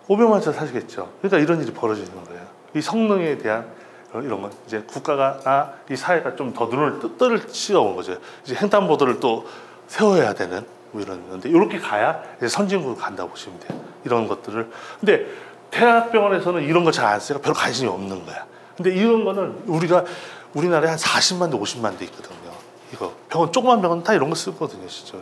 500만 원짜리 사시겠죠. 그러니까 이런 일이 벌어지는 거예요. 이 성능에 대한 이런 건 이제 국가가, 이 사회가 좀 더 눈을 뜰 시가 온 거죠. 이제 횡단보도를 또 세워야 되는 뭐 이런 건데, 이렇게 가야 이제 선진국으로 간다고 보시면 돼요. 이런 것들을. 근데 대학병원에서는 이런 거 잘 안 쓰니까 별로 관심이 없는 거야. 근데 이런 거는 우리나라에 한 40만 대, 50만 대 있거든요. 이거 병원, 조그만 병원 다 이런 거 쓰거든요, 진짜.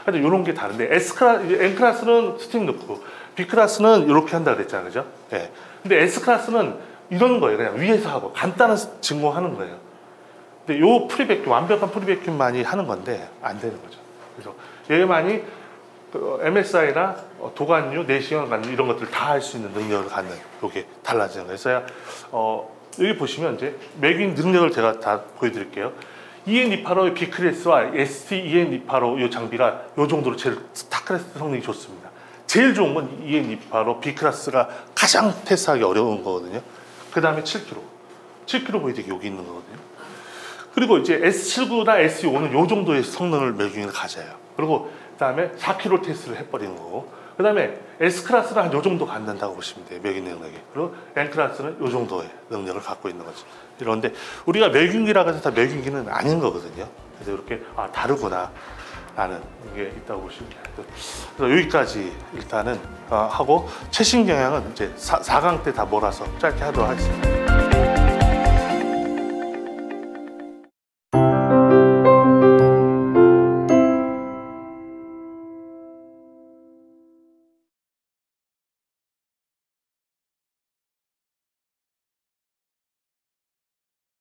하여튼 이런 게 다른데, N클래스는 스틱 넣고, B클래스는 이렇게 한다 그랬잖아요, 그죠? 네. 근데 S클래스는 이런 거예요. 그냥 위에서 하고 간단한 증거하는 거예요. 근데 요 프리백큐, 완벽한 프리백큐만이 하는 건데 안 되는 거죠. 그래서 얘만이 MSI나 도관류, 내시경 이런 것들 다 할 수 있는 능력을 갖는, 요게 달라지는 거예요. 그래서 여기 보시면 이제 매긴 능력을 제가 다 보여드릴게요. EN285의 B클래스와 ST EN285 이 장비가 요 정도로 제일 스타클래스 성능이 좋습니다. 제일 좋은 건 EN285 B클래스가 가장 테스트하기 어려운 거거든요. 그 다음에 7kg. 7kg 보여드리기 여기 있는 거거든요. 그리고 이제 S79나 SE5는 요 정도의 성능을 멸균을 가져요. 그리고 그 다음에 4kg 테스트를 해버리는 거고, 그 다음에 S클래스는 한 요 정도 갖는다고 보시면 돼요, 멸균 능력이. 그리고 N클래스는 요 정도의 능력을 갖고 있는 거죠. 이런데 우리가 멸균기라고 해서 다 멸균기는 아닌 거거든요. 그래서 이렇게 다르구나 라는 게 있다고 보시면 돼요. 그래서 여기까지 일단은 하고, 최신 경향은 이제 4강 때 다 몰아서 짧게 하도록 하겠습니다.